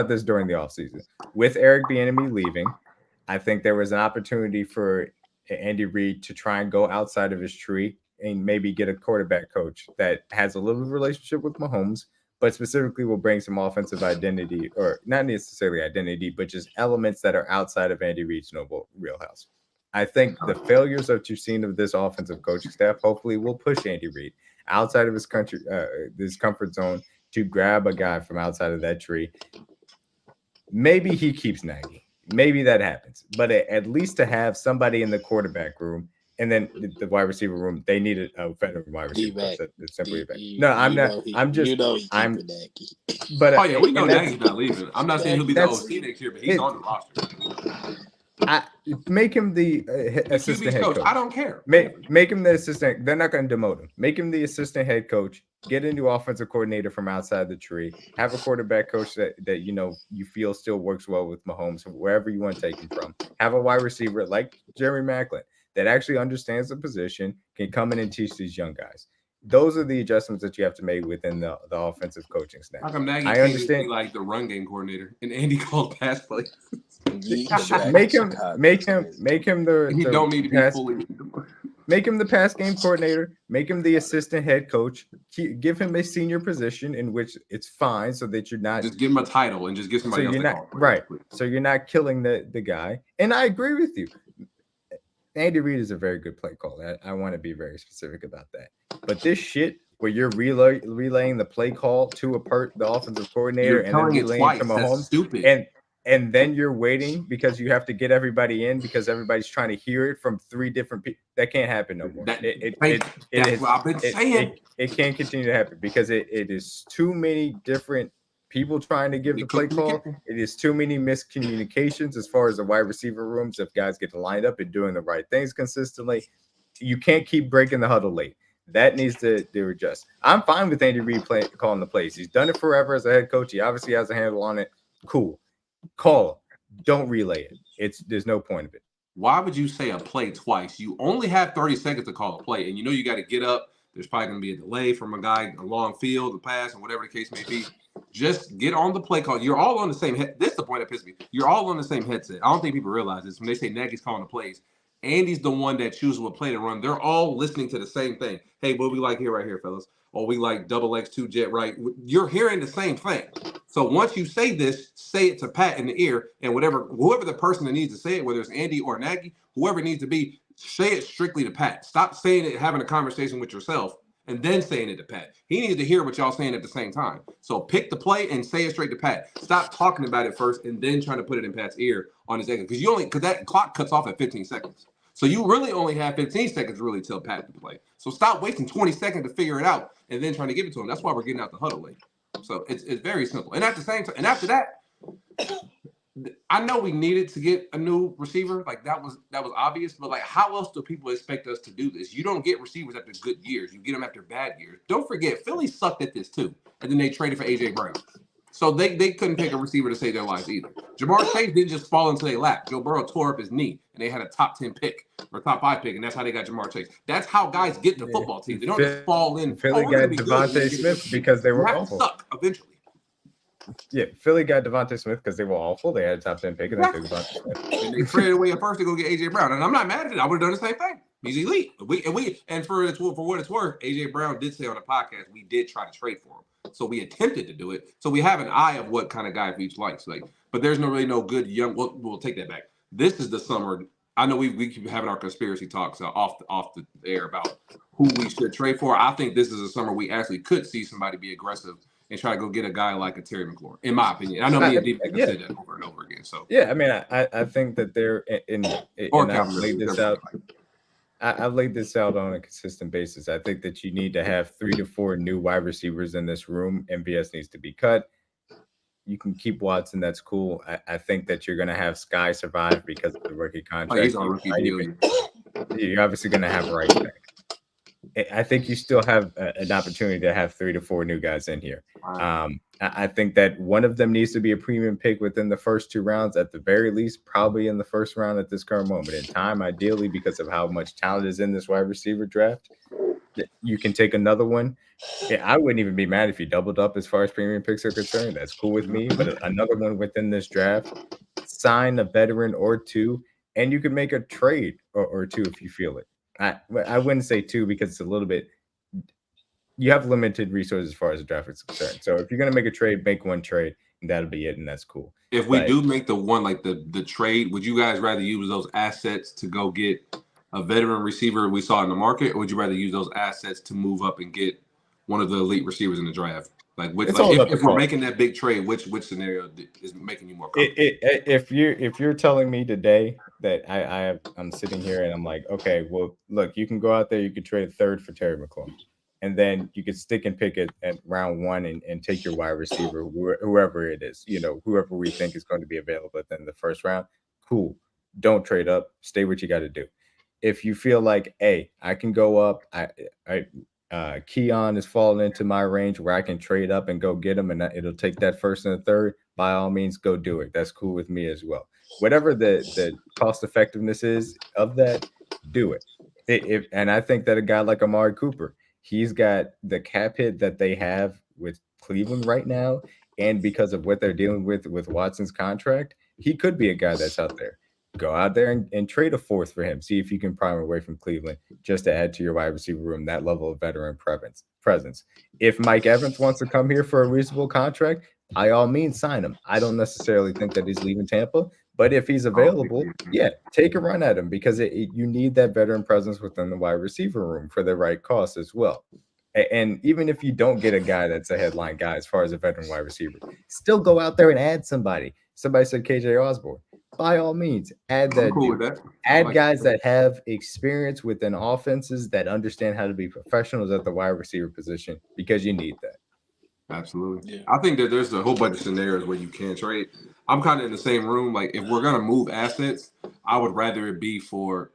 [SPEAKER 3] this during the offseason. With Eric Bieniemy leaving, I think there was an opportunity for Andy Reid to try and go outside of his tree and maybe get a quarterback coach that has a little relationship with Mahomes, but specifically will bring some offensive identity, or not necessarily identity, but just elements that are outside of Andy Reid's noble wheelhouse. I think the failures that you've seen of this offensive coaching staff hopefully will push Andy Reid outside of his comfort zone to grab a guy from outside of that tree. Maybe he keeps Nagy. Maybe that happens. But at least to have somebody in the quarterback room and then the wide receiver room, they needed a veteran wide receiver. That's simply I'm not. I'm just. I'm.
[SPEAKER 2] But we know Nagy's not leaving. I'm not saying he'll be the OC next year, but he's on the roster.
[SPEAKER 3] I make him the
[SPEAKER 2] The
[SPEAKER 3] assistant
[SPEAKER 2] QB's
[SPEAKER 3] head
[SPEAKER 2] coach.
[SPEAKER 3] coach.
[SPEAKER 2] I don't care.
[SPEAKER 3] Make him the assistant. They're not going to demote him. Make him the assistant head coach. Get a new offensive coordinator from outside the tree. Have a quarterback coach that you feel still works well with Mahomes, wherever you want to take him from. Have a wide receiver like Jerry Maclin that actually understands the position, can come in and teach these young guys. Those are the adjustments that you have to make within the offensive coaching staff.
[SPEAKER 2] How come Nagy
[SPEAKER 3] I
[SPEAKER 2] can't just be
[SPEAKER 3] understand.
[SPEAKER 2] like the run game coordinator and Andy called pass plays?
[SPEAKER 1] Yeet him back
[SPEAKER 3] Make
[SPEAKER 1] to
[SPEAKER 3] him
[SPEAKER 1] Chicago.
[SPEAKER 3] make him make him
[SPEAKER 2] He
[SPEAKER 3] the
[SPEAKER 2] don't need to be
[SPEAKER 3] pass.
[SPEAKER 2] fully.
[SPEAKER 3] Make him the pass game coordinator. Make him the assistant head coach. Give him a senior position in which it's fine, so that you're not.
[SPEAKER 2] Just give him a title and just give
[SPEAKER 3] So
[SPEAKER 2] somebody else
[SPEAKER 3] you're
[SPEAKER 2] to
[SPEAKER 3] not
[SPEAKER 2] call.
[SPEAKER 3] right. So you're not killing the guy. And I agree with you. Andy Reid is a very good play caller. I want to be very specific about that. But this shit where you're relaying the play call to the offensive coordinator
[SPEAKER 2] You're
[SPEAKER 3] and then
[SPEAKER 2] telling it
[SPEAKER 3] relaying to
[SPEAKER 2] twice. That's
[SPEAKER 3] Mahomes
[SPEAKER 2] stupid.
[SPEAKER 3] and then you're waiting because you have to get everybody in because everybody's trying to hear it from three different people. That can't happen no more.
[SPEAKER 2] That's what I've been saying.
[SPEAKER 3] It can't continue to happen because it is too many different people trying to give the play call. It is too many miscommunications as far as the wide receiver rooms. If guys get lined up and doing the right things consistently, you can't keep breaking the huddle late. That needs to adjust. I'm fine with Andy Reid calling the plays. He's done it forever as a head coach. He obviously has a handle on it. Cool. Call him. Don't relay it. There's no point of it.
[SPEAKER 2] Why would you say a play twice? You only have 30 seconds to call a play, and you got to get up. There's probably going to be a delay from a guy, a long field, a pass, and whatever the case may be. Just get on the play call. You're all on the same head. This is the point that pisses me. You're all on the same headset. I don't think people realize this. When they say Nagy's calling the plays, Andy's the one that chooses what play to run. They're all listening to the same thing. Hey, what we like here, right here, fellas? Or we like double X2 jet right. You're hearing the same thing. So once you say this, say it to Pat in the ear, and whoever the person that needs to say it, whether it's Andy or Nagy, whoever it needs to be, say it strictly to Pat. Stop saying it, having a conversation with yourself, and then saying it to Pat. He needs to hear what y'all saying at the same time. So pick the play and say it straight to Pat. Stop talking about it first and then trying to put it in Pat's ear on his exit. Because that clock cuts off at 15 seconds. So you really only have 15 seconds really to tell Pat to play. So stop wasting 20 seconds to figure it out and then trying to give it to him. That's why we're getting out the huddle late. So it's very simple. And at the same time, and after that, I know we needed to get a new receiver. Like that was obvious. But like, how else do people expect us to do this? You don't get receivers after good years. You get them after bad years. Don't forget, Philly sucked at this too. And then they traded for AJ Brown. So they couldn't pick a receiver to save their lives either. Jamar Chase didn't just fall into their lap. Joe Burrow tore up his knee, and they had a top 10 pick or top 5 pick, and that's how they got Jamar Chase. That's how guys get to football teams. They don't just fall in.
[SPEAKER 3] Philly got Devontae Smith because they were awful.
[SPEAKER 2] Suck eventually.
[SPEAKER 3] Yeah, Philly got Devontae Smith because they were awful. They had a top 10 pick, and they took Devontae Smith.
[SPEAKER 2] And they traded away at first to go get AJ Brown, and I'm not mad at it. I would have done the same thing. He's elite. And for what it's worth, AJ Brown did say on the podcast we did try to trade for him. So we attempted to do it. So we have an eye of what kind of guy each likes. But there's no good young. We'll take that back. This is the summer. I know we keep having our conspiracy talks off the air about who we should trade for. I think this is a summer we actually could see somebody be aggressive and try to go get a guy like a Terry McLaurin. In my opinion, I know me and Deep have said that over and over again. So
[SPEAKER 3] yeah, I mean, I think that they're in I've laid this out. I've laid this out on a consistent basis. I think that you need to have 3 to 4 new wide receivers in this room. MVS needs to be cut. You can keep Watson. That's cool. I think that you're going to have Sky survive because of the rookie contract.
[SPEAKER 2] He's on rookie deal.
[SPEAKER 3] You're obviously going to have right back. I think you still have an opportunity to have 3 to 4 new guys in here. I think that one of them needs to be a premium pick within the first 2 rounds, at the very least, probably in the first round at this current moment in time, ideally because of how much talent is in this wide receiver draft. You can take another one. I wouldn't even be mad if you doubled up as far as premium picks are concerned. That's cool with me. But another one within this draft, sign a veteran or 2, and you can make a trade or 2 if you feel it. I wouldn't say 2 because it's a little bit. You have limited resources as far as the draft is concerned. So if you're going to make a trade, make one trade, and that'll be it, and that's cool.
[SPEAKER 2] If we do make the one, like the trade, would you guys rather use those assets to go get a veteran receiver we saw in the market, or would you rather use those assets to move up and get one of the elite receivers in the draft? Like, if we're making that big trade, which scenario is making you more comfortable?
[SPEAKER 3] If you're telling me today that I'm sitting here and I'm like, okay, well, look, you can go out there, you can trade a third for Terry McLaurin, and then you could stick and pick it at round 1 and take your wide receiver, whoever it is, whoever we think is going to be available within the first round. Cool. don't trade up. Stay what you got to do. If you feel like, hey, I can go up, Keon is falling into my range where I can trade up and go get him, and it'll take that first and the third. By all means, go do it. That's cool with me as well. Whatever the cost effectiveness is of that, do it. And I think that a guy like Amari Cooper, he's got the cap hit that they have with Cleveland right now, and because of what they're dealing with Watson's contract, he could be a guy that's out there. Go out there and trade a fourth for him. See if you can prime away from Cleveland just to add to your wide receiver room that level of veteran presence. If Mike Evans wants to come here for a reasonable contract, by all means sign him. I don't necessarily think that he's leaving Tampa, but if he's available, yeah, take a run at him because you need that veteran presence within the wide receiver room for the right cost as well. And even if you don't get a guy that's a headline guy as far as a veteran wide receiver, still go out there and add somebody. Somebody said KJ Osborne. By all means, add that.
[SPEAKER 2] Cool with that.
[SPEAKER 3] Add guys that have experience within offenses that understand how to be professionals at the wide receiver position because you need that.
[SPEAKER 2] Absolutely. Yeah. I think that there's a whole bunch of scenarios where you can trade. I'm kind of in the same room. Like if we're gonna move assets, I would rather it be for.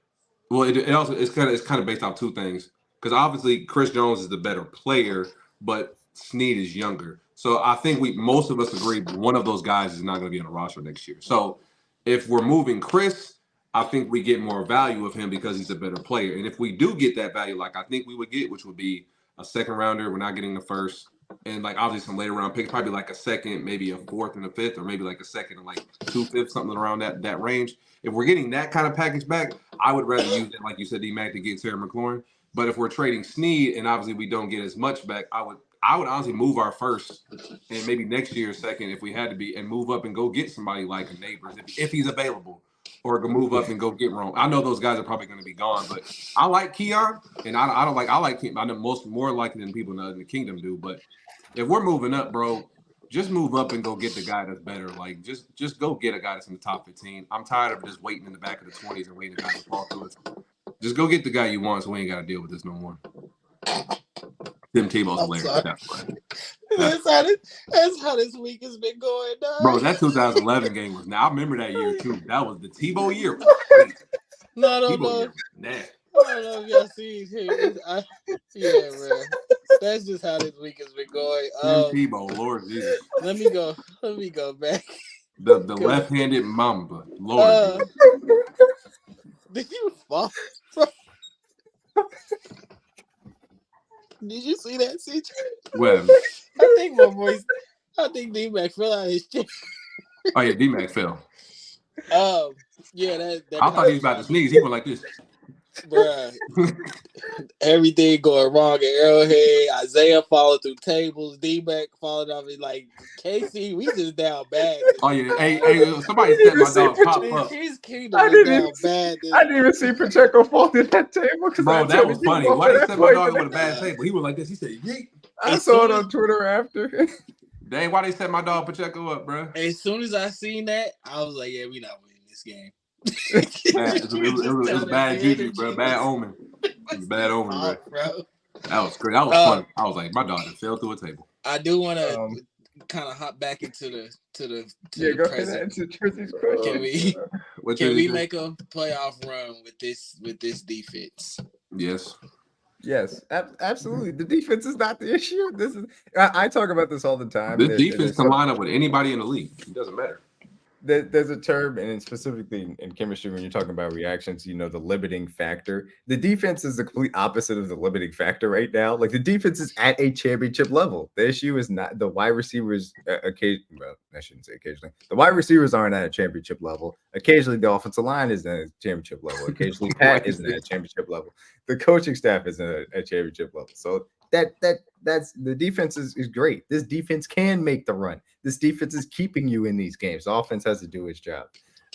[SPEAKER 2] Well, it's kind of based off two things because obviously Chris Jones is the better player, but Snead is younger. So I think most of us agree one of those guys is not going to be on the roster next year. So if we're moving Chris, I think we get more value of him because he's a better player. And if we do get that value, like I think we would get, which would be a second rounder, we're not getting the first, and like obviously some later round picks, probably like a second, maybe a fourth and a fifth, or maybe like a second and like 2/5, something around that range. If we're getting that kind of package back, I would rather use it, like you said, D-Mac, to get Terry McLaurin. But if we're trading Snead and obviously we don't get as much back, I would honestly move our first and maybe next year's second if we had to be, and move up and go get somebody like a Neighbors if he's available, or go move up and go get Rome. I know those guys are probably going to be gone, but I like Keon, and I like him. I know more likely than people in the Kingdom do. But if we're moving up, bro, just move up and go get the guy that's better. Like just go get a guy that's in the top 15. I'm tired of just waiting in the back of the 20s and waiting for guys to fall to us. Just go get the guy you want, so we ain't got to deal with this no more. Tim Tebow's hilarious.
[SPEAKER 1] That's how this week has been going, dog.
[SPEAKER 2] Bro, that 2011 game was. Now I remember that year too. That was the Tebow year.
[SPEAKER 1] No. I don't know if y'all see him. Yeah, man. That's just how this week has been going.
[SPEAKER 2] Tim Tebow, Lord Jesus.
[SPEAKER 1] Let me go back.
[SPEAKER 2] The left-handed Mamba, Lord.
[SPEAKER 1] Did you fall? Did you see that CJ?
[SPEAKER 2] Well,
[SPEAKER 1] I think D-Mac fell out of his chair.
[SPEAKER 2] Oh yeah, D-Mac fell.
[SPEAKER 1] Yeah, that
[SPEAKER 2] I thought he was about to sneeze. He went like this.
[SPEAKER 1] Bruh. Everything going wrong at Arrowhead. Isaiah falling through tables. D-Mac falling off it like Casey. We just down bad.
[SPEAKER 2] Oh yeah, hey, somebody said my dog pop up.
[SPEAKER 1] His Kingdom is down bad.
[SPEAKER 3] I didn't even see Pacheco fall through that table.
[SPEAKER 2] Bro, that was funny. Why they said my dog with a bad table? He was like this. He said, "Yeet."
[SPEAKER 3] I saw it on Twitter after.
[SPEAKER 2] Dang, why they set my dog Pacheco up, bro?
[SPEAKER 1] As soon as I seen that, I was like, yeah, we not winning this game.
[SPEAKER 2] It was bad juju, bro. Bad omen. It was bad omen, bro. That was great. That was fun. I was like, my dog just fell through a table.
[SPEAKER 1] I do want to kind of hop back into the present. Can we make a playoff run with this defense?
[SPEAKER 3] Yes, absolutely. The defense is not the issue. I talk about this all the time.
[SPEAKER 2] This defense can line up with anybody in the league. It doesn't matter.
[SPEAKER 3] There's a term, and specifically in chemistry, when you're talking about reactions, the limiting factor. The defense is the complete opposite of the limiting factor right now. Like the defense is at a championship level. The issue is not the wide receivers. Occasionally, well, I shouldn't say occasionally. The wide receivers aren't at a championship level. Occasionally, the offensive line isn't at a championship level. Occasionally, Pat isn't at a championship level. The coaching staff isn't at a championship level. So that's the defense is great. This defense can make the run. This defense is keeping you in these games. The offense has to do its job.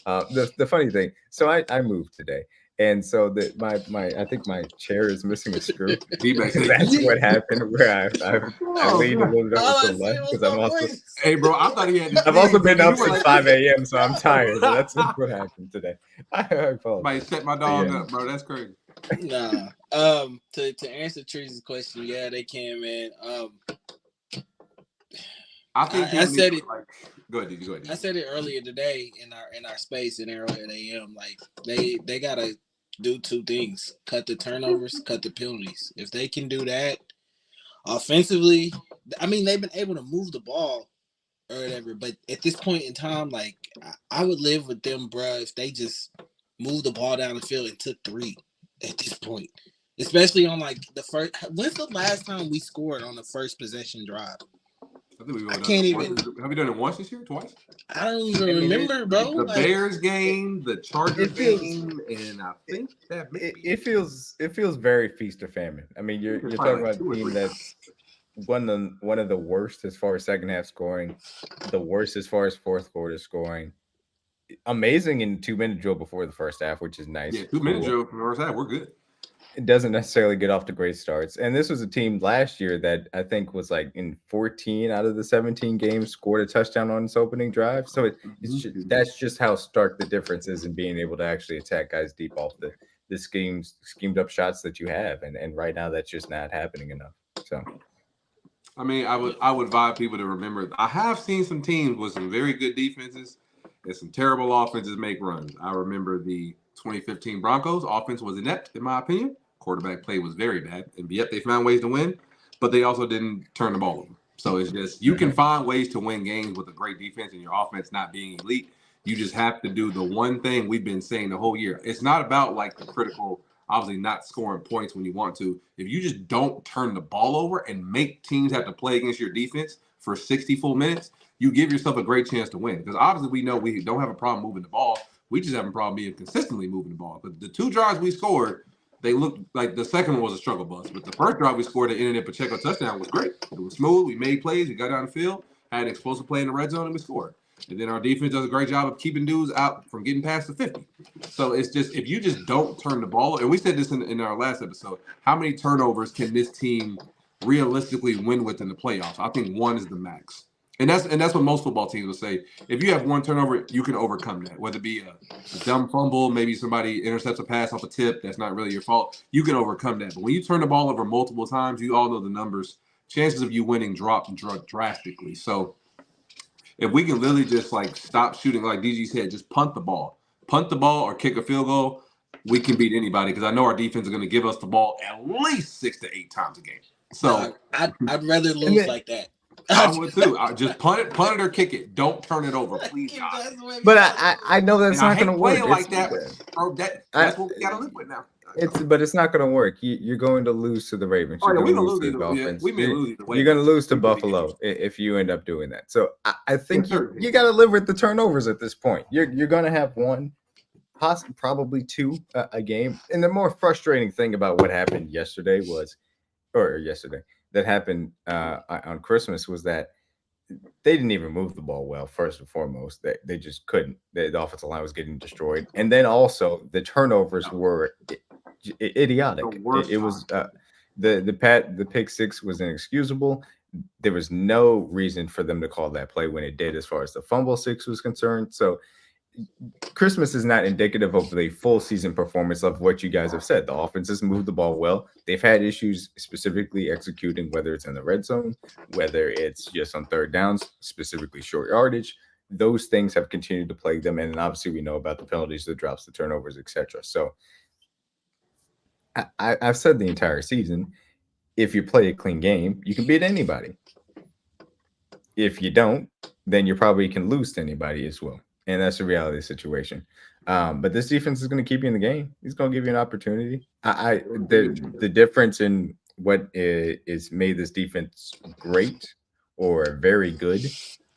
[SPEAKER 3] The funny thing, so I moved today, and so I think my chair is missing a screw. That's what happened. Where I leaned a little bit to the left because I'm also.
[SPEAKER 2] Hey, bro, I thought he had.
[SPEAKER 3] I've also been up since 5 a.m., so I'm tired. So that's what happened today. I apologize.
[SPEAKER 2] Might set my dog up, bro. That's crazy.
[SPEAKER 1] Nah. To answer Tree's question, yeah, they can, man.
[SPEAKER 2] I think
[SPEAKER 1] I said it.
[SPEAKER 2] Go ahead, DJ. Go ahead,
[SPEAKER 1] I
[SPEAKER 2] DJ.
[SPEAKER 1] said it earlier today in our space in Arrowhead AM. Like they gotta do two things: cut the turnovers, cut the penalties. If they can do that offensively, I mean they've been able to move the ball or whatever. But at this point in time, like I would live with them, bruh, if they just moved the ball down the field and took three at this point. Especially on like the first. When's the last time we scored on the first possession drive?
[SPEAKER 2] I think we've
[SPEAKER 1] I
[SPEAKER 2] only done
[SPEAKER 1] can't
[SPEAKER 2] it
[SPEAKER 1] even.
[SPEAKER 2] once. Have we done it once this year? Twice?
[SPEAKER 1] I don't even
[SPEAKER 3] I mean,
[SPEAKER 1] remember, bro.
[SPEAKER 2] The
[SPEAKER 1] Like
[SPEAKER 2] Bears game, the Chargers
[SPEAKER 3] it feels
[SPEAKER 2] game, and I
[SPEAKER 3] it,
[SPEAKER 2] think that may be
[SPEAKER 3] it feels very feast or famine. I mean,
[SPEAKER 2] I think it's
[SPEAKER 3] you're
[SPEAKER 2] probably
[SPEAKER 3] talking
[SPEAKER 2] like
[SPEAKER 3] about
[SPEAKER 2] two
[SPEAKER 3] a
[SPEAKER 2] or
[SPEAKER 3] team
[SPEAKER 2] three
[SPEAKER 3] that's one of the worst as far as second half scoring, the worst as far as fourth quarter scoring. Amazing in 2 minute drill before the first half, which is
[SPEAKER 2] Yeah,
[SPEAKER 3] nice,
[SPEAKER 2] 2 minute
[SPEAKER 3] cool.
[SPEAKER 2] drill from the first half. We're good.
[SPEAKER 3] It doesn't necessarily get off to great starts. And this was a team last year that I think was like in 14 out of the 17 games scored a touchdown on its opening drive. So that's just how stark the difference is in being able to actually attack guys deep off the schemed up shots that you have. And right now that's just not happening enough. So
[SPEAKER 2] I mean, I would advise people to remember. I have seen some teams with some very good defenses and some terrible offenses make runs. I remember the 2015 Broncos offense was inept, in my opinion. Quarterback play was very bad, and yet they found ways to win, but they also didn't turn the ball over. So it's just you can find ways to win games with a great defense and your offense not being elite. You just have to do the one thing we've been saying the whole year. It's not about like the critical, obviously not scoring points when you want to. If you just don't turn the ball over and make teams have to play against your defense for 60 full minutes, you give yourself a great chance to win. Because obviously we know we don't have a problem moving the ball. We just have a problem being consistently moving the ball. But the two drives we scored, they looked like the second one was a struggle bus. But the first drive we scored, the internet Pacheco touchdown, was great. It was smooth. We made plays. We got down the field, had an explosive play in the red zone, and we scored. And then our defense does a great job of keeping dudes out from getting past the 50. So it's just if you just don't turn the ball, and we said this in our last episode, how many turnovers can this team realistically win with in the playoffs? I think one is the max. And that's what most football teams will say. If you have one turnover, you can overcome that. Whether it be a dumb fumble, maybe somebody intercepts a pass off a tip that's not really your fault, you can overcome that. But when you turn the ball over multiple times, you all know the numbers. Chances of you winning drop drastically. So if we can literally just like stop shooting, like DG said, just punt the ball or kick a field goal, we can beat anybody because I know our defense is going to give us the ball at least 6 to 8 times a game. So
[SPEAKER 1] I'd rather lose like that.
[SPEAKER 2] I would too. I just punt it or kick it. Don't turn it over, please, God.
[SPEAKER 3] but I know that's
[SPEAKER 2] And I
[SPEAKER 3] not going
[SPEAKER 2] hate
[SPEAKER 3] to work.
[SPEAKER 2] playing like that, bro. That's what we got to live with now.
[SPEAKER 3] But it's not going to work. You're going to lose to the Ravens. You're
[SPEAKER 2] Oh, yeah,
[SPEAKER 3] going
[SPEAKER 2] we
[SPEAKER 3] to
[SPEAKER 2] gonna
[SPEAKER 3] lose
[SPEAKER 2] lose
[SPEAKER 3] to the
[SPEAKER 2] either. Yeah,
[SPEAKER 3] Dolphins.
[SPEAKER 2] we may lose either way.
[SPEAKER 3] You're going to lose to
[SPEAKER 2] We could be
[SPEAKER 3] Buffalo if you end up doing that. So I think
[SPEAKER 2] Yes, sir.
[SPEAKER 3] you got to live with the turnovers at this point. You're going to have one, possibly probably two a game. And the more frustrating thing about what happened yesterday that happened on Christmas was that they didn't even move the ball well. First and foremost, they just couldn't. The offensive line was getting destroyed, and then also the turnovers were idiotic.
[SPEAKER 2] The worst
[SPEAKER 3] It was the pick six was inexcusable. There was no reason for them to call that play when it did, as far as the fumble six was concerned. So Christmas is not indicative of the full season performance of what you guys have said. The offense has moved the ball well. They've had issues specifically executing, whether it's in the red zone, whether it's just on third downs, specifically short yardage. Those things have continued to plague them. And obviously we know about the penalties, the drops, the turnovers, etc. So I've said the entire season, if you play a clean game, you can beat anybody. If you don't, then you probably can lose to anybody as well. And that's the reality of the situation. But this defense is going to keep you in the game. He's going to give you an opportunity. The difference in what is made this defense great or very good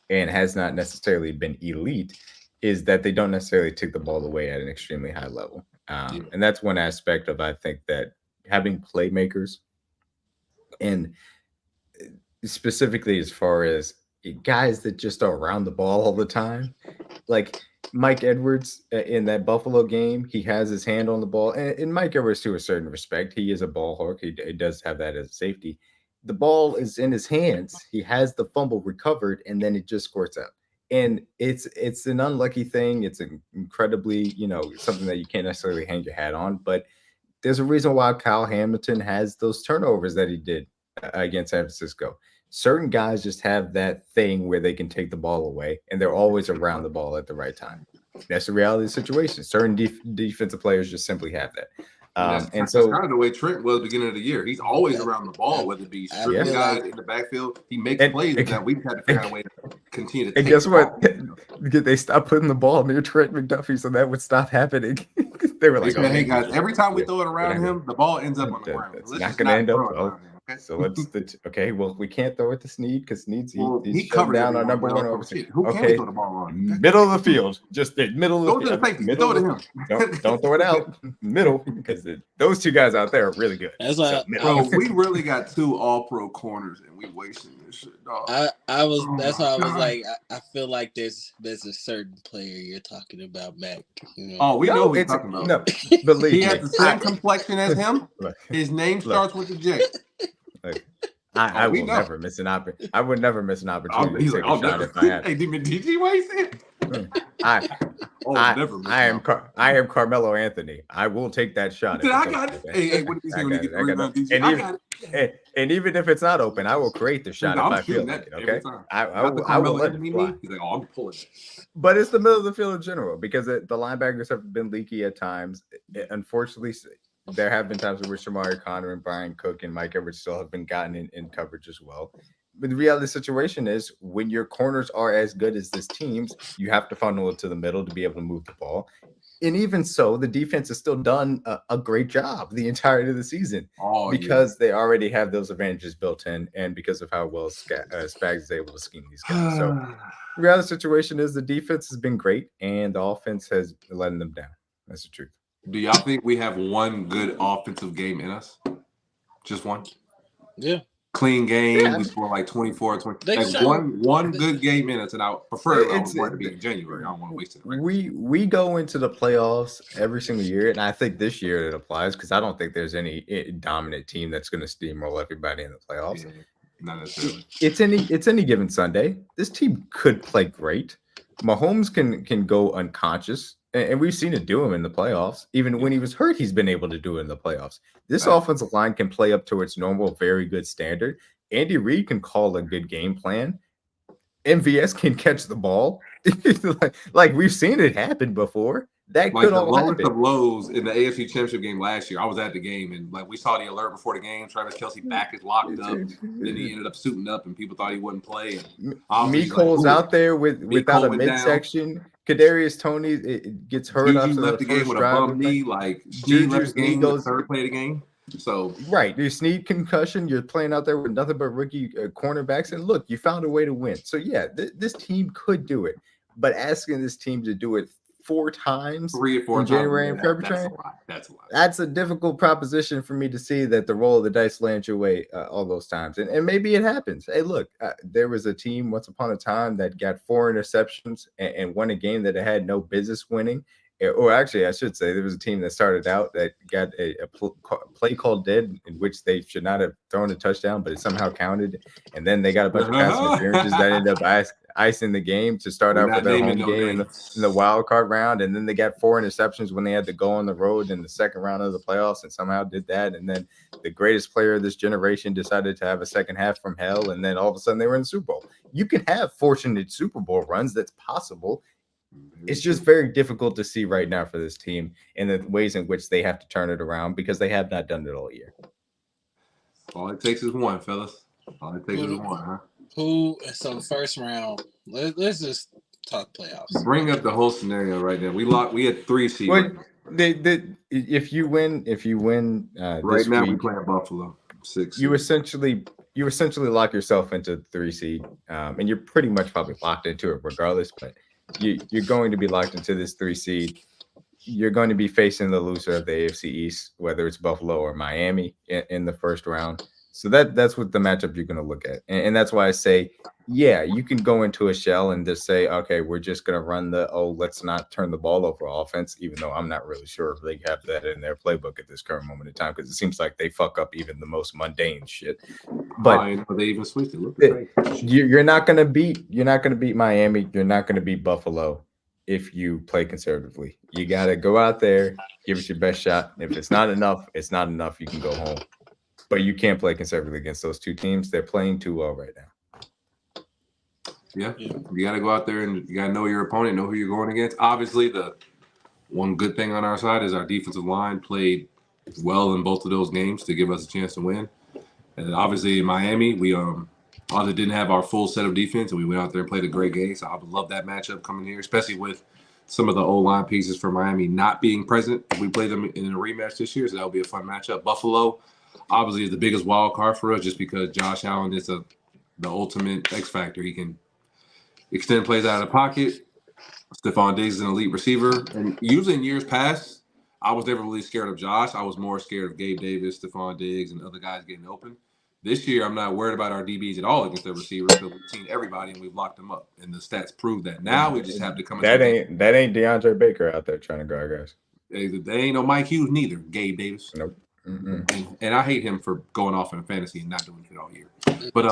[SPEAKER 3] and has not necessarily been elite is that they don't necessarily take the ball away at an extremely high level. And that's one aspect of, I think, that having playmakers, and specifically as far as guys that just are around the ball all the time, like Mike Edwards in that Buffalo game, he has his hand on the ball. And Mike Edwards, to a certain respect, he is a ball hawk. He does have that as a safety. The ball is in his hands. He has the fumble recovered, and then it just squirts out. And it's an unlucky thing. It's incredibly, something that you can't necessarily hang your hat on. But there's a reason why Kyle Hamilton has those turnovers that he did against San Francisco. certain guys just have that thing where they can take the ball away, and they're always around the ball at the right time. That's the reality of the situation. Certain defensive players just simply have that.
[SPEAKER 2] And that's,
[SPEAKER 3] And
[SPEAKER 2] that's
[SPEAKER 3] so,
[SPEAKER 2] kind of the way Trent was beginning of the year. He's always around the ball, whether it be
[SPEAKER 1] I
[SPEAKER 2] stripping
[SPEAKER 3] yeah.
[SPEAKER 2] guys
[SPEAKER 1] like
[SPEAKER 2] in the backfield. He makes
[SPEAKER 3] And,
[SPEAKER 2] plays
[SPEAKER 3] and,
[SPEAKER 2] that we've had to figure out a way to continue to
[SPEAKER 3] and
[SPEAKER 2] take
[SPEAKER 3] guess
[SPEAKER 2] the
[SPEAKER 3] what?
[SPEAKER 2] ball.
[SPEAKER 3] They stopped putting the ball near Trent McDuffie, so that would stop happening. They were
[SPEAKER 2] They
[SPEAKER 3] like,
[SPEAKER 2] said,
[SPEAKER 3] okay,
[SPEAKER 2] "Hey guys, every time we
[SPEAKER 3] yeah,
[SPEAKER 2] throw it
[SPEAKER 3] we're
[SPEAKER 2] around
[SPEAKER 3] not gonna,
[SPEAKER 2] him, the ball ends up on the ground.
[SPEAKER 3] that's
[SPEAKER 2] Let's
[SPEAKER 3] not
[SPEAKER 2] just
[SPEAKER 3] going to
[SPEAKER 2] not
[SPEAKER 3] end up
[SPEAKER 2] throw it
[SPEAKER 3] well.
[SPEAKER 2] around him." Okay.
[SPEAKER 3] So okay. Well, we can't throw it to Snead because Snead's
[SPEAKER 2] Well,
[SPEAKER 3] he's
[SPEAKER 2] he
[SPEAKER 3] shutting
[SPEAKER 2] covers
[SPEAKER 3] down our
[SPEAKER 2] everyone
[SPEAKER 3] number one
[SPEAKER 2] well. So
[SPEAKER 3] overseas.
[SPEAKER 2] shit, who can we
[SPEAKER 3] Okay,
[SPEAKER 2] throw the ball on? Okay.
[SPEAKER 3] middle of the field, just the middle of
[SPEAKER 2] Throw
[SPEAKER 3] the
[SPEAKER 2] it to the
[SPEAKER 3] field.
[SPEAKER 2] safety.
[SPEAKER 3] Middle
[SPEAKER 2] Throw it
[SPEAKER 3] of
[SPEAKER 2] to
[SPEAKER 3] the
[SPEAKER 2] him.
[SPEAKER 3] field. Don't throw it out. Middle, because those two guys out there are really good.
[SPEAKER 1] that's
[SPEAKER 3] So
[SPEAKER 1] why
[SPEAKER 2] Bro, we really got 2 All-Pro corners, and we wasting this shit, dog.
[SPEAKER 1] I was
[SPEAKER 2] Oh
[SPEAKER 1] that's
[SPEAKER 2] my
[SPEAKER 1] why I was
[SPEAKER 2] God.
[SPEAKER 1] like I feel like there's a certain player you're talking about, Mac. You know?
[SPEAKER 2] Oh, we know
[SPEAKER 3] no,
[SPEAKER 2] who he's
[SPEAKER 3] it's
[SPEAKER 2] talking about.
[SPEAKER 3] no. Believe
[SPEAKER 2] He
[SPEAKER 3] me,
[SPEAKER 2] has the same complexion as him.
[SPEAKER 3] look,
[SPEAKER 2] His name starts with the J.
[SPEAKER 3] look, I
[SPEAKER 2] we
[SPEAKER 3] will
[SPEAKER 2] know.
[SPEAKER 3] never miss an opportunity. I would never miss an opportunity
[SPEAKER 2] He's
[SPEAKER 3] to
[SPEAKER 2] like,
[SPEAKER 3] take
[SPEAKER 2] I'll
[SPEAKER 3] a shot
[SPEAKER 2] never.
[SPEAKER 3] if I had.
[SPEAKER 2] Hey, DG, what he said?
[SPEAKER 3] I
[SPEAKER 2] Oh, never miss
[SPEAKER 3] I
[SPEAKER 2] an
[SPEAKER 3] am
[SPEAKER 2] opportunity.
[SPEAKER 3] I am Carmelo Anthony. I will take that shot.
[SPEAKER 2] Dude,
[SPEAKER 3] If
[SPEAKER 2] I
[SPEAKER 3] it's
[SPEAKER 2] got
[SPEAKER 3] open,
[SPEAKER 2] it.
[SPEAKER 3] okay?
[SPEAKER 2] Hey, what did he say
[SPEAKER 3] I
[SPEAKER 2] when he
[SPEAKER 3] got
[SPEAKER 2] gets
[SPEAKER 3] it.
[SPEAKER 2] the rebound, DG?
[SPEAKER 3] And
[SPEAKER 2] I
[SPEAKER 3] even
[SPEAKER 2] got it.
[SPEAKER 3] and even if it's not open, I will create the shot
[SPEAKER 2] No,
[SPEAKER 3] if
[SPEAKER 2] I'm
[SPEAKER 3] I feel
[SPEAKER 2] shooting
[SPEAKER 3] like
[SPEAKER 2] that
[SPEAKER 3] it.
[SPEAKER 2] every
[SPEAKER 3] Okay,
[SPEAKER 2] time.
[SPEAKER 3] I
[SPEAKER 2] Got the
[SPEAKER 3] will
[SPEAKER 2] Carmelo
[SPEAKER 3] let it
[SPEAKER 2] Anthony
[SPEAKER 3] fly.
[SPEAKER 2] knee. He's like, oh, I'm pulling it.
[SPEAKER 3] But it's the middle of the field in general because the linebackers have been leaky at times. Unfortunately, there have been times where Shamari Connor and Brian Cook and Mike Edwards still have been gotten in coverage as well. But the reality of the situation is when your corners are as good as this team's, you have to funnel it to the middle to be able to move the ball. And even so, the defense has still done a great job the entirety of the season because they already have those advantages built in and because of how well Spags is able to scheme these guys. So the reality situation is the defense has been great and the offense has letting them down. That's the truth.
[SPEAKER 2] Do y'all think we have one good offensive game in us? Just one?
[SPEAKER 1] Yeah.
[SPEAKER 2] Clean game.
[SPEAKER 3] Yeah.
[SPEAKER 2] We score like 24, 20.
[SPEAKER 1] They
[SPEAKER 2] Like
[SPEAKER 1] showed-
[SPEAKER 2] one good game in us, and I prefer I
[SPEAKER 3] It's-
[SPEAKER 2] would want it to be in January. I don't want to waste it.
[SPEAKER 3] We go into the playoffs every single year, and I think this year it applies because I don't think there's any dominant team that's going to steamroll everybody in the playoffs.
[SPEAKER 2] Yeah, not necessarily.
[SPEAKER 3] It's any given Sunday. This team could play great. Mahomes can go unconscious, and we've seen it do him in the playoffs. Even when he was hurt, he's been able to do it in the playoffs. This offensive line can play up to its normal, very good standard. Andy Reid can call a good game plan. MVS can catch the ball. like we've seen it happen before. That
[SPEAKER 2] Like
[SPEAKER 3] could
[SPEAKER 2] the
[SPEAKER 3] all
[SPEAKER 2] lowest
[SPEAKER 3] happen.
[SPEAKER 2] of lows in the AFC Championship game last year. I was at the game, and like we saw the alert before the game. Travis Kelce back is locked up. Then he ended up suiting up, and people thought he wouldn't play.
[SPEAKER 3] Mecole's out there without a midsection. Kadarius Toney it gets hurt
[SPEAKER 2] Juju
[SPEAKER 3] after
[SPEAKER 2] left
[SPEAKER 3] the
[SPEAKER 2] the game
[SPEAKER 3] first
[SPEAKER 2] with a
[SPEAKER 3] drive.
[SPEAKER 2] bum knee. Like
[SPEAKER 3] Juju's
[SPEAKER 2] Snead left the
[SPEAKER 3] knee
[SPEAKER 2] game the
[SPEAKER 3] goes-
[SPEAKER 2] third play of the game. So
[SPEAKER 3] Right, you Snead concussion. You're playing out there with nothing but rookie cornerbacks, and look, you found a way to win. So yeah, this team could do it, but asking this team to do it 4 times
[SPEAKER 2] 3 or 4
[SPEAKER 3] in
[SPEAKER 2] times,
[SPEAKER 3] January and February,
[SPEAKER 2] that's a lot.
[SPEAKER 3] that's a difficult proposition for me to see that the roll of the dice lands your way all those times. And maybe it happens. Hey, look, there was a team once upon a time that got 4 interceptions and won a game that it had no business winning. Or actually, I should say there was a team that started out that got a play called dead in which they should not have thrown a touchdown, but it somehow counted. And then they got a bunch of pass interferences that ended up icing the game to start out for their home game in the wild card round. And then they got 4 interceptions when they had to go on the road in the second round of the playoffs and somehow did that. And then the greatest player of this generation decided to have a second half from hell. And then all of a sudden they were in the Super Bowl. You can have fortunate Super Bowl runs. That's possible. It's just very difficult to see right now for this team and the ways in which they have to turn it around because they have not done it all year.
[SPEAKER 2] All it takes is one, fellas. All it takes is one, huh?
[SPEAKER 1] So first round, let's just talk playoffs.
[SPEAKER 2] Bring up the whole scenario right now. We had 3 seeds.
[SPEAKER 3] Well, if you win
[SPEAKER 2] Right now we're playing Buffalo 6.
[SPEAKER 3] you essentially lock yourself into 3 seed, and you're pretty much probably locked into it regardless. But you're going to be locked into this 3 seed. You're going to be facing the loser of the AFC East, whether it's Buffalo or Miami in the first round. So that's what the matchup you're going to look at. And that's why I say, yeah, you can go into a shell and just say, okay, we're just going to run let's not turn the ball over offense, even though I'm not really sure if they have that in their playbook at this current moment in time, because it seems like they fuck up even the most mundane shit. But
[SPEAKER 2] they even switched it. Look,
[SPEAKER 3] you're not going to beat Miami. You're not going to beat Buffalo if you play conservatively. You got to go out there, give it your best shot. If it's not enough, it's not enough. You can go home. but you can't play conservatively against those two teams. They're playing too well right now.
[SPEAKER 2] Yeah, you got to go out there and you got to know your opponent, know who you're going against. Obviously, the one good thing on our side is our defensive line played well in both of those games to give us a chance to win. And obviously in Miami, we also didn't have our full set of defense, and we went out there and played a great game. So I would love that matchup coming here, especially with some of the O-line pieces for Miami not being present. We play them in a rematch this year, so that'll be a fun matchup. Buffalo, obviously, is the biggest wild card for us just because Josh Allen is the ultimate X factor. He can extend plays out of the pocket. Stephon Diggs is an elite receiver. And usually in years past, I was never really scared of Josh. I was more scared of Gabe Davis, Stephon Diggs, and other guys getting open. This year, I'm not worried about our DBs at all against their receivers because we've seen everybody and we've locked them up. And the stats prove that. Now we just have to come
[SPEAKER 3] That ain't DeAndre Baker out there trying to guard guys.
[SPEAKER 2] They ain't no Mike Hughes neither, Gabe Davis.
[SPEAKER 3] Nope.
[SPEAKER 2] And I hate him for going off in fantasy and not doing it all year. But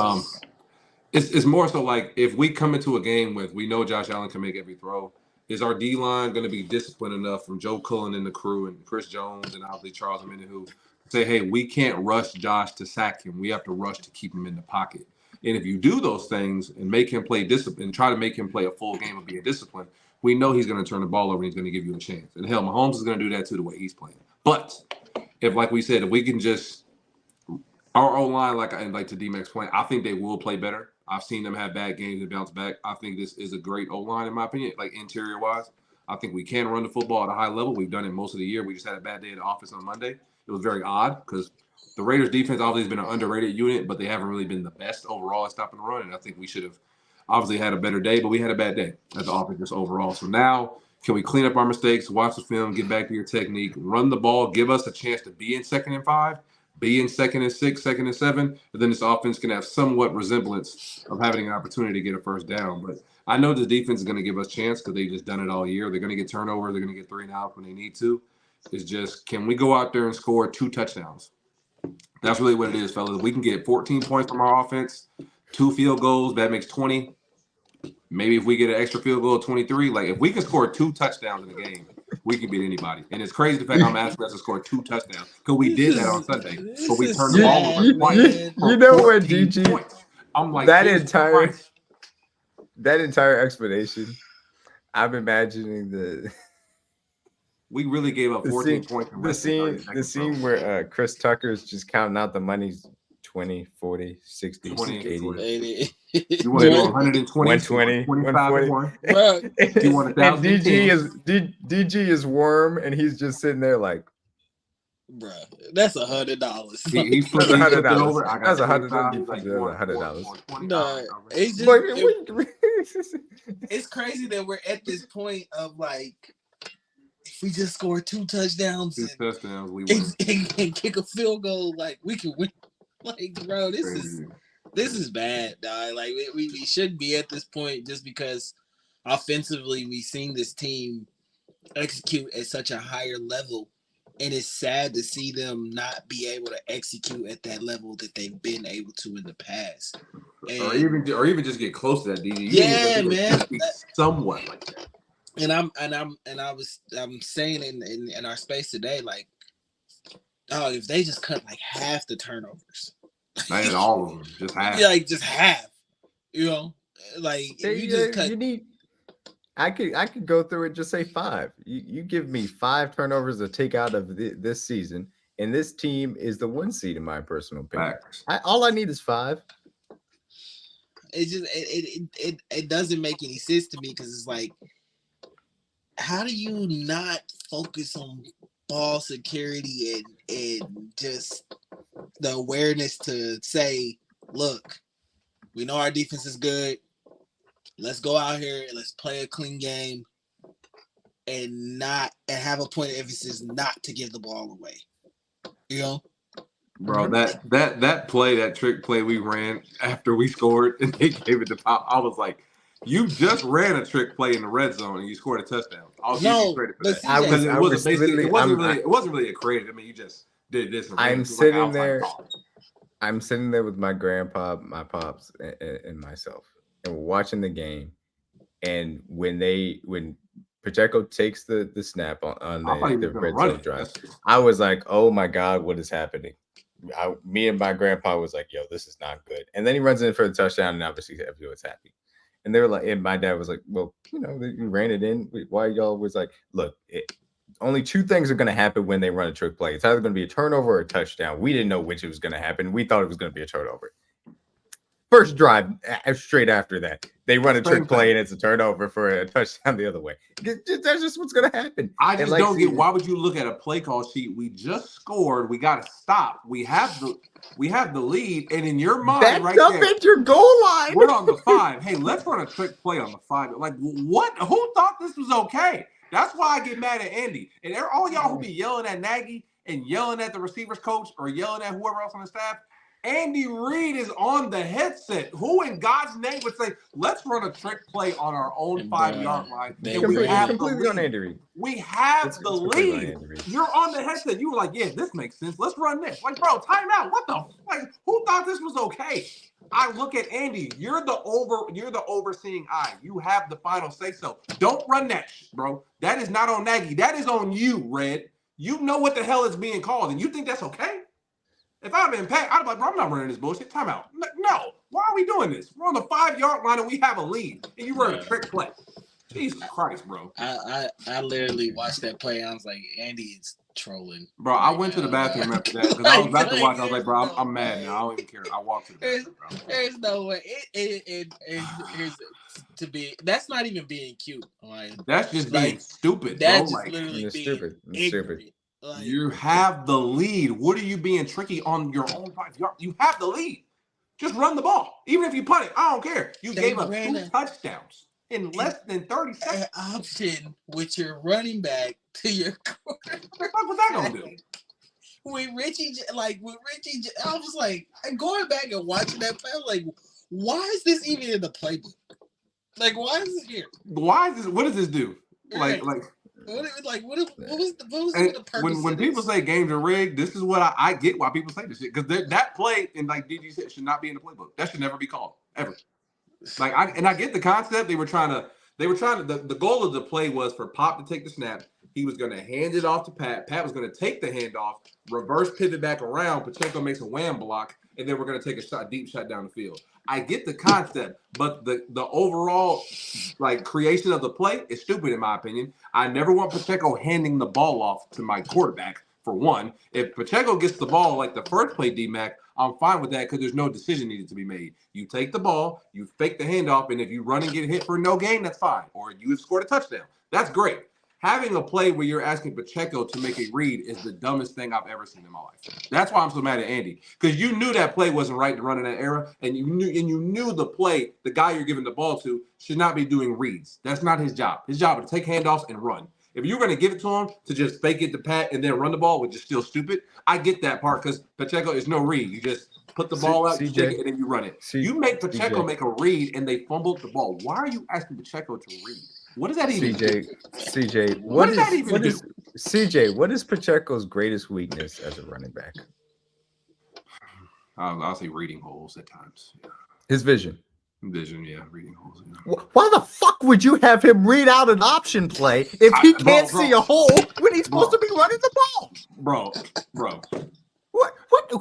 [SPEAKER 2] it's more so like if we come into a game with we know Josh Allen can make every throw, is our D line going to be disciplined enough from Joe Cullen and the crew and Chris Jones and obviously Charles Omenihu to say, hey, we can't rush Josh to sack him. We have to rush to keep him in the pocket. And if you do those things and make him play discipline, try to make him play a full game of being disciplined, we know he's going to turn the ball over and he's going to give you a chance. And hell, Mahomes is going to do that too the way he's playing. But if, like we said, if we can just our O-line, like to D-Mac's point, I think they will play better. I've seen them have bad games and bounce back. I think this is a great O-line, in my opinion, like interior-wise. I think we can run the football at a high level. We've done it most of the year. We just had a bad day at the office on Monday. It was very odd because the Raiders' defense obviously has been an underrated unit, but they haven't really been the best overall at stopping the run. And I think we should have obviously had a better day, but we had a bad day at the office just overall. So now can we clean up our mistakes, watch the film, get back to your technique, run the ball, give us a chance to be in 2nd and 5, be in 2nd and 6, 2nd and 7, and then this offense can have somewhat resemblance of having an opportunity to get a first down. But I know the defense is going to give us a chance because they've just done it all year. They're going to get turnovers. They're going to get 3 and out when they need to. It's just, can we go out there and score 2 touchdowns? That's really what it is, fellas. We can get 14 points from our offense, 2 field goals. That makes 20. Maybe if we get an extra field goal of 23, like if we can score 2 touchdowns in a game, we can beat anybody. And it's crazy the fact I'm asking us to score 2 touchdowns because we did that on Sunday, but we turned the ball over twice.
[SPEAKER 3] You know what, DG?
[SPEAKER 2] Points. I'm like
[SPEAKER 3] that entire explanation. I'm imagining
[SPEAKER 2] we really gave up 14 points.
[SPEAKER 3] The scene where Chris Tucker's just counting out the money's 20, 40, 60, 80.
[SPEAKER 2] You want to go 120,
[SPEAKER 3] 120,
[SPEAKER 2] 140.
[SPEAKER 3] You want 1,000? DG is Worm, and he's just sitting there like,
[SPEAKER 1] bruh, that's $100.
[SPEAKER 2] He's flipped it over.
[SPEAKER 3] That's $100.
[SPEAKER 1] No, it's crazy that we're at this point of like, if we just score 2 touchdowns,
[SPEAKER 2] we win.
[SPEAKER 1] and kick a field goal, like we can win. Like, bro, this is bad, dog. Like we shouldn't be at this point just because offensively we've seen this team execute at such a higher level, and it's sad to see them not be able to execute at that level that they've been able to in the past,
[SPEAKER 2] or even just get close to that. DD.
[SPEAKER 1] Yeah, man,
[SPEAKER 2] somewhat like that.
[SPEAKER 1] And I'm saying in our space today, like, oh, if they just cut like half the turnovers,
[SPEAKER 2] not all of them, just half.
[SPEAKER 1] Yeah, like just half. You know, like if you just cut.
[SPEAKER 3] I could go through it. Just say 5. You give me 5 turnovers to take out of this season, and this team is the 1 seed in my personal opinion. All I need is 5.
[SPEAKER 1] It just it doesn't make any sense to me because it's like, how do you not focus on ball security and just the awareness to say, look, we know our defense is good. Let's go out here and let's play a clean game and have a point of emphasis not to give the ball away. You know?
[SPEAKER 2] Bro, that play, that trick play we ran after we scored and they gave it to Pop, I was like, you just ran a trick play in the red zone and you scored a touchdown. I'll give you credit for that. It wasn't really a credit. I mean, you just did this.
[SPEAKER 3] I'm sitting there with my grandpa, my pops, and myself, and we're watching the game. And when Pacheco takes the snap on the red zone drive, I was like, oh my God, what is happening? me and my grandpa was like, "Yo, this is not good." And then he runs in for the touchdown, and obviously everyone's happy. And they were like, and my dad was like, "Well, you ran it in. Why y'all was like, look, only two things are going to happen when they run a trick play. It's either going to be a turnover or a touchdown. We didn't know which it was going to happen. We thought it was going to be a turnover. First drive, straight after that, they run a trick play and it's a turnover for a touchdown the other way. That's just what's going to happen.
[SPEAKER 2] I just don't get why would you look at a play call sheet? We just scored. We got to stop. We have the lead, and in your mind, right there,
[SPEAKER 3] at your goal line.
[SPEAKER 2] We're on the 5. Hey, let's run a trick play on the 5. Like what? Who thought this was okay? That's why I get mad at Andy and all y'all who be yelling at Nagy and yelling at the receivers coach or yelling at whoever else on the staff. Andy Reid is on the headset. Who in God's name would say, let's run a trick play on our own 5-yard line?
[SPEAKER 3] And we have completely on Andy Reid.
[SPEAKER 2] We have the lead. You're on the headset. You were like, yeah, this makes sense. Let's run this. Like, bro, time out. What the? Like, who thought this was okay? I look at Andy. You're the overseeing eye. You have the final say so. Don't run that, bro. That is not on Nagy. That is on you, Red. You know what the hell is being called, and you think that's okay? If I'd been Pat, I'd be like, bro, I'm not running this bullshit. Time out. No. Why are we doing this? We're on the 5-yard line and we have a lead. And you run a trick play. Jesus Christ, bro.
[SPEAKER 1] I literally watched that play. I was like, Andy is trolling.
[SPEAKER 2] Bro, I went to the bathroom after that because I was about to watch. I was like, bro, I'm mad now. I don't even care. I walked to the bathroom, bro.
[SPEAKER 1] There's no way. That's not even being cute. Like,
[SPEAKER 2] that's just being stupid.
[SPEAKER 1] That's
[SPEAKER 2] bro.
[SPEAKER 1] just literally being stupid.
[SPEAKER 2] Like, you have the lead. What are you being tricky on your own 5-yard? You have the lead. Just run the ball. Even if you punt it, I don't care. You gave up 2 touchdowns in less than 30 seconds.
[SPEAKER 1] An option with your running back to your quarterback.
[SPEAKER 2] What's that gonna do?
[SPEAKER 1] With Richie, I was like, going back and watching that play, I was like, why is this even in the playbook? Like, why is this here?
[SPEAKER 2] Why is this? What does this do?
[SPEAKER 1] Right. What was the purpose?
[SPEAKER 2] When people say games are rigged, this is what I get why people say this shit, because that play, and like DG said, should not be in the playbook. That should never be called ever. Like I get the concept. They were trying to. The goal of the play was for Pop to take the snap. He was going to hand it off to Pat. Pat was going to take the handoff, reverse pivot back around. Pacheco makes a wham block, and then we're going to take a deep shot down the field. I get the concept, but the overall creation of the play is stupid in my opinion. I never want Pacheco handing the ball off to my quarterback. For one, if Pacheco gets the ball like the first play, D-Mac, I'm fine with that because there's no decision needed to be made. You take the ball, you fake the handoff, and if you run and get hit for no gain, that's fine. Or you have scored a touchdown. That's great. Having a play where you're asking Pacheco to make a read is the dumbest thing I've ever seen in my life. That's why I'm so mad at Andy, because you knew that play wasn't right to run in that era, and you knew the play, the guy you're giving the ball to, should not be doing reads. That's not his job. His job is to take handoffs and run. If you're going to give it to him to just fake it to Pat and then run the ball, which is still stupid, I get that part because Pacheco is no read. You just put the ball out, you stick it, and then you run it. You make Pacheco make a read, and they fumbled the ball. Why are you asking Pacheco to read? What does that even do?
[SPEAKER 3] CJ,
[SPEAKER 2] what does that even do?
[SPEAKER 3] CJ, what is Pacheco's greatest weakness as a running back?
[SPEAKER 2] I'll say reading holes at times. Yeah.
[SPEAKER 3] His vision.
[SPEAKER 2] Reading holes. Yeah.
[SPEAKER 3] Why the fuck would you have him read out an option play if he can't see a hole when he's supposed to be running the ball?
[SPEAKER 2] Bro.
[SPEAKER 3] What?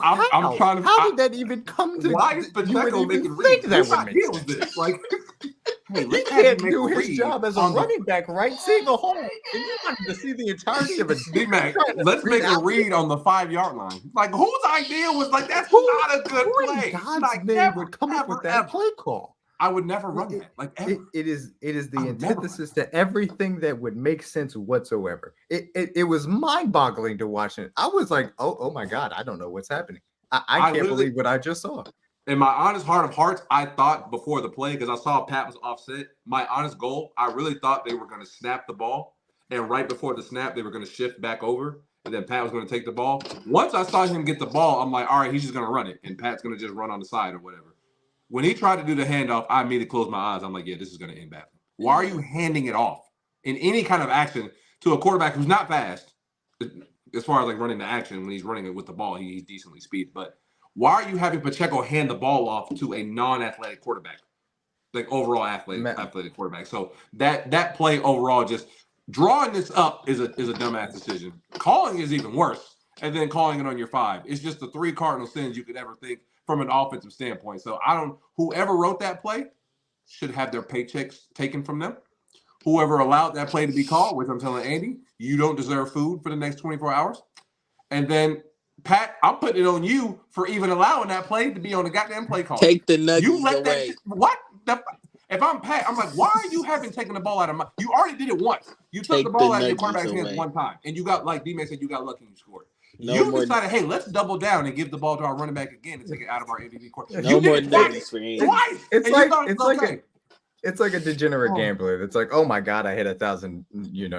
[SPEAKER 2] I'm trying to.
[SPEAKER 3] How did that even come to?
[SPEAKER 2] Why is Pacheco making reads?
[SPEAKER 3] That would make sense.
[SPEAKER 2] Like, hey,
[SPEAKER 3] he can't do his job as a running back, right? Seeing a hole, and you wanted to see the entirety of a
[SPEAKER 2] D-Mac. Let's make a read on the 5-yard line. Like, whose idea was like that's not a good play?
[SPEAKER 3] God's name would come up with that play call.
[SPEAKER 2] I would never run that. Like ever.
[SPEAKER 3] It is the antithesis to everything that would make sense whatsoever. It was mind-boggling to watch it. I was like, oh my God, I don't know what's happening. I can't believe what I just saw.
[SPEAKER 2] In my honest heart of hearts, I thought before the play, because I saw Pat was offset, my honest goal, I really thought they were going to snap the ball. And right before the snap, they were going to shift back over. And then Pat was going to take the ball. Once I saw him get the ball, I'm like, all right, he's just going to run it. And Pat's going to just run on the side or whatever. When he tried to do the handoff, I immediately closed my eyes. I'm like, yeah, this is going to end badly. Why are you handing it off in any kind of action to a quarterback who's not fast? As far as like running the action, when he's running it with the ball, he's decently speed. But why are you having Pacheco hand the ball off to a non-athletic quarterback, like overall athletic quarterback? So that play overall, just drawing this up is a dumbass decision. Calling is even worse. and then calling it on your 5. It's just the 3 cardinal sins you could ever think from an offensive standpoint. So whoever wrote that play should have their paychecks taken from them. Whoever allowed that play to be called, which I'm telling Andy, you don't deserve food for the next 24 hours. And then, Pat, I'm putting it on you for even allowing that play to be on the goddamn play call.
[SPEAKER 1] Take the nuggets
[SPEAKER 2] You let
[SPEAKER 1] away.
[SPEAKER 2] that shit, what? If I'm Pat, I'm like, why are you having taken the ball out of my? You already did it once. You took
[SPEAKER 1] Take
[SPEAKER 2] the ball
[SPEAKER 1] the
[SPEAKER 2] out of your
[SPEAKER 1] nuggies
[SPEAKER 2] quarterback's hands
[SPEAKER 1] away.
[SPEAKER 2] one time, and you got, like D-Man said, you got lucky and you scored.
[SPEAKER 1] No
[SPEAKER 2] you
[SPEAKER 1] more-
[SPEAKER 2] decided, hey, let's double down and give the ball to our running back again and take it out of our MVP court.
[SPEAKER 1] No
[SPEAKER 2] you
[SPEAKER 1] more
[SPEAKER 2] did it twice.
[SPEAKER 1] nuggies for Andy.
[SPEAKER 2] Twice.
[SPEAKER 3] It's
[SPEAKER 2] and
[SPEAKER 3] like
[SPEAKER 2] you thought it was okay.
[SPEAKER 3] It's like a degenerate
[SPEAKER 2] Oh.
[SPEAKER 3] gambler that's like, oh my god, I hit 1,000,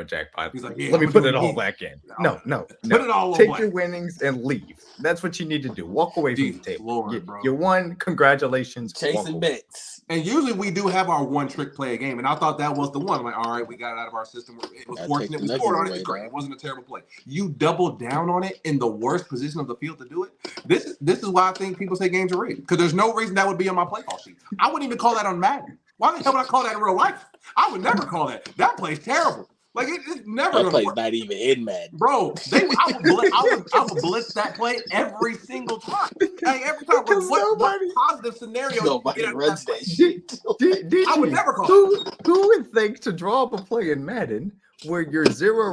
[SPEAKER 3] jackpot.
[SPEAKER 2] He's like, yeah,
[SPEAKER 3] let me
[SPEAKER 2] I'm
[SPEAKER 3] put
[SPEAKER 2] gonna
[SPEAKER 3] it
[SPEAKER 2] do
[SPEAKER 3] all
[SPEAKER 2] it.
[SPEAKER 3] back in.
[SPEAKER 2] No.
[SPEAKER 3] No.
[SPEAKER 2] Put it all
[SPEAKER 3] Take
[SPEAKER 2] away.
[SPEAKER 3] your winnings and leave. That's what you need to do. Walk away from the
[SPEAKER 2] Jesus
[SPEAKER 3] table.
[SPEAKER 2] Lord, bro.
[SPEAKER 3] You won. Congratulations. Walk
[SPEAKER 1] Chasing
[SPEAKER 3] away.
[SPEAKER 1] bets.
[SPEAKER 2] And usually we do have our one trick play a game, and I thought that was the one. I'm like, all right, we got it out of our system. It was
[SPEAKER 1] Gotta
[SPEAKER 2] fortunate
[SPEAKER 1] take
[SPEAKER 2] we
[SPEAKER 1] the
[SPEAKER 2] scored on
[SPEAKER 1] nuggies
[SPEAKER 2] it. It's
[SPEAKER 1] away,
[SPEAKER 2] great.
[SPEAKER 1] dog.
[SPEAKER 2] It wasn't a terrible play. You doubled down on it in the worst position of the field to do it. This is why I think people say games are rigged, because there's no reason that would be on my play call sheet. I wouldn't even call that on Madden. Why the hell would I call that in real life? I would never call that. That play's terrible. Like it's never
[SPEAKER 1] That
[SPEAKER 2] gonna
[SPEAKER 1] play's
[SPEAKER 2] work.
[SPEAKER 1] not even in Madden.
[SPEAKER 2] Bro, I would blitz that play every single time. Like every time.
[SPEAKER 3] Because
[SPEAKER 2] What positive scenario
[SPEAKER 1] Nobody
[SPEAKER 2] you get out of
[SPEAKER 1] runs
[SPEAKER 2] play?
[SPEAKER 1] that shit.
[SPEAKER 3] Did
[SPEAKER 2] I would
[SPEAKER 3] you?
[SPEAKER 2] never call
[SPEAKER 3] Who would think to draw up a play in Madden where your zero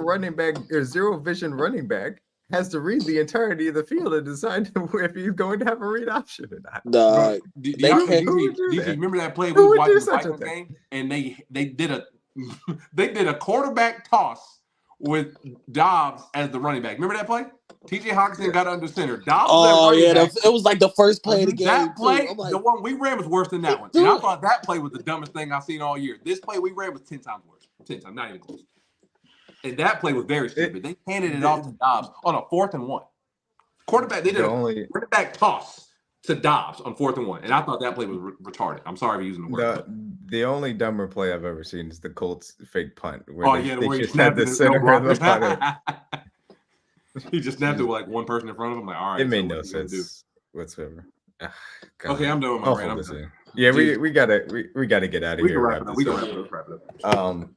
[SPEAKER 3] vision running back has to read the entirety of the field and decide if he's going to have a read option or not?
[SPEAKER 1] Dog.
[SPEAKER 2] Do
[SPEAKER 1] They
[SPEAKER 2] y'all
[SPEAKER 1] can't-
[SPEAKER 3] Who would do
[SPEAKER 2] DG,
[SPEAKER 3] that?
[SPEAKER 2] remember that play
[SPEAKER 3] Who
[SPEAKER 2] we
[SPEAKER 3] would
[SPEAKER 2] watched
[SPEAKER 3] do
[SPEAKER 2] the
[SPEAKER 3] such a
[SPEAKER 2] Vikings
[SPEAKER 3] thing?
[SPEAKER 2] game, and they did a quarterback toss with Dobbs as the running back. Remember that play? TJ Hawkinson got under center. Dobbs
[SPEAKER 1] Oh
[SPEAKER 2] was that
[SPEAKER 1] yeah,
[SPEAKER 2] running back.
[SPEAKER 1] it was like the first play of the game.
[SPEAKER 2] That play,
[SPEAKER 1] too. I'm like,
[SPEAKER 2] the one we ran was worse than that one. And I thought that play was the dumbest thing I've seen all year. This play we ran was 10 times worse. 10 times, not even close. And that play was very stupid. They handed it off to Dobbs on a 4th and 1. Quarterback, they did a quarterback toss to Dobbs on 4th and 1. And I thought that play was retarded. I'm sorry for using the word.
[SPEAKER 3] The only dumber play I've ever seen is the Colts fake punt. Where
[SPEAKER 2] where he
[SPEAKER 3] just
[SPEAKER 2] snapped
[SPEAKER 3] had the center of the punter.
[SPEAKER 2] He just snapped it with like one person in front of him. Like, all right,
[SPEAKER 3] It made
[SPEAKER 2] so
[SPEAKER 3] no
[SPEAKER 2] what you gonna do?
[SPEAKER 3] sense whatsoever.
[SPEAKER 2] Okay, I'm done with my rant.
[SPEAKER 3] Yeah, we gotta get out of
[SPEAKER 2] We
[SPEAKER 3] here.
[SPEAKER 2] can wrap it up. We can wrap it up.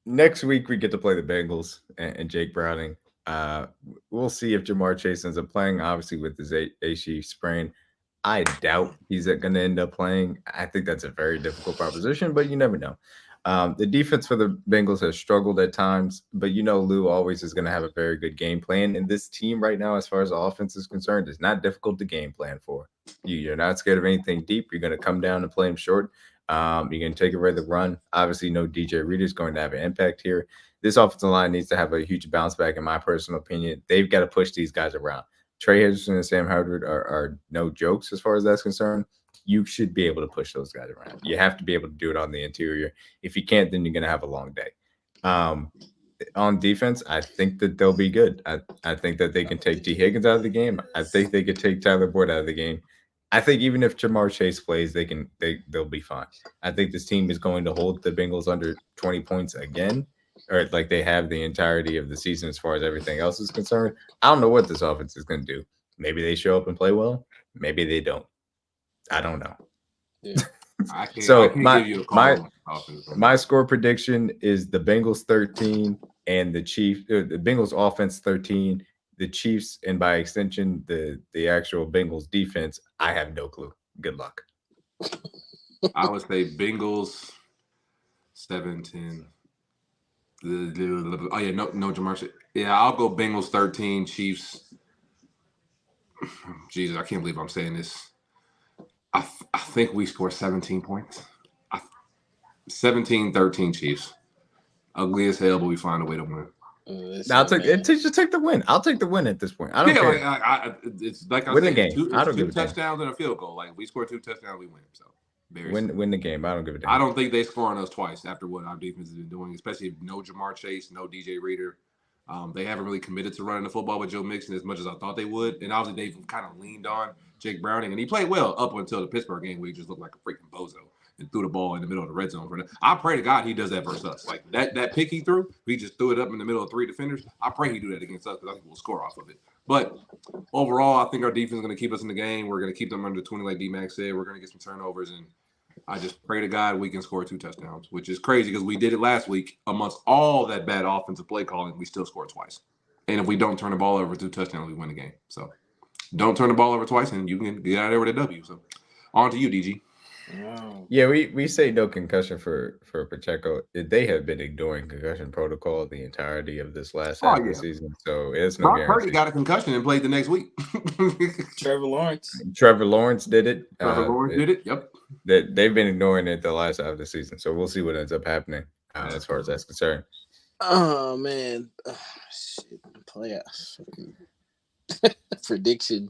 [SPEAKER 3] Next week we get to play the Bengals and Jake Browning. We'll see if Jamar Chase ends up playing. Obviously, with his AC sprain, I doubt he's going to end up playing. I think that's a very difficult proposition, but you never know. The defense for the Bengals has struggled at times, but Lou always is going to have a very good game plan. And this team right now, as far as the offense is concerned, is not difficult to game plan for. You're not scared of anything deep. You're going to come down and play them short. You're going to take away the run. Obviously, no DJ Reader is going to have an impact here. This offensive line needs to have a huge bounce back, in my personal opinion. They've got to push these guys around. Trey Henderson and Sam Howard are no jokes as far as that's concerned. You should be able to push those guys around. You have to be able to do it on the interior. If you can't, then you're going to have a long day. On defense, I think that they'll be good. I think that they can take T. Higgins out of the game. I think they could take Tyler Boyd out of the game. I think even if Jamar Chase plays, they'll be fine. I think this team is going to hold the Bengals under 20 points again, or like they have the entirety of the season as far as everything else is concerned. I don't know what this offense is going to do. Maybe they show up and play well. Maybe they don't. I don't know.
[SPEAKER 1] Yeah.
[SPEAKER 2] I can't
[SPEAKER 3] my
[SPEAKER 2] give you a call
[SPEAKER 3] my score prediction is the Bengals 13 and the Bengals offense 13, the Chiefs, and by extension the actual Bengals defense. I have no clue. Good luck.
[SPEAKER 2] I would say Bengals 7-10. Oh yeah, no Jamar Chase. Yeah, I'll go Bengals 13, Chiefs. Jesus, I can't believe I'm saying this. I think we score 17 points. 17-13 Chiefs. Ugly as hell, but we find a way to win.
[SPEAKER 3] I'll take it. Just take the win. I'll take the win at this point. I don't care.
[SPEAKER 2] It's like I
[SPEAKER 3] win
[SPEAKER 2] said,
[SPEAKER 3] the game.
[SPEAKER 2] two touchdowns and a field goal. Like we score 2 touchdowns, we win. So
[SPEAKER 3] win the game. I don't give a damn.
[SPEAKER 2] I don't think they score on us twice after what our defense has been doing, especially no Jamar Chase, no DJ Reader. They haven't really committed to running the football with Joe Mixon as much as I thought they would. And obviously they've kind of leaned on Jake Browning, and he played well up until the Pittsburgh game where he just looked like a freaking bozo and threw the ball in the middle of the red zone for them. I pray to God he does that versus us. Like that pick he threw, he just threw it up in the middle of 3 defenders. I pray he do that against us because I think we'll score off of it. But overall, I think our defense is going to keep us in the game. We're going to keep them under 20 like D-Max said. We're going to get some turnovers, and I just pray to God we can score 2 touchdowns, which is crazy because we did it last week amongst all that bad offensive play calling. We still scored twice. And if we don't turn the ball over 2 touchdowns, we win the game. So don't turn the ball over twice, and you can get out of there with a W. So on to you, DG.
[SPEAKER 1] Wow.
[SPEAKER 3] Yeah, we say no concussion for Pacheco. They have been ignoring concussion protocol the entirety of this last half of the season, so it's no
[SPEAKER 2] Brock Purdy
[SPEAKER 3] guarantee.
[SPEAKER 2] got a concussion and played the next week.
[SPEAKER 1] Trevor Lawrence.
[SPEAKER 3] Trevor Lawrence did it.
[SPEAKER 2] Trevor Lawrence did it. Yep.
[SPEAKER 3] They've been ignoring it the last half of the season, so we'll see what ends up happening as far as that's concerned.
[SPEAKER 1] Oh man, shit, playoffs prediction.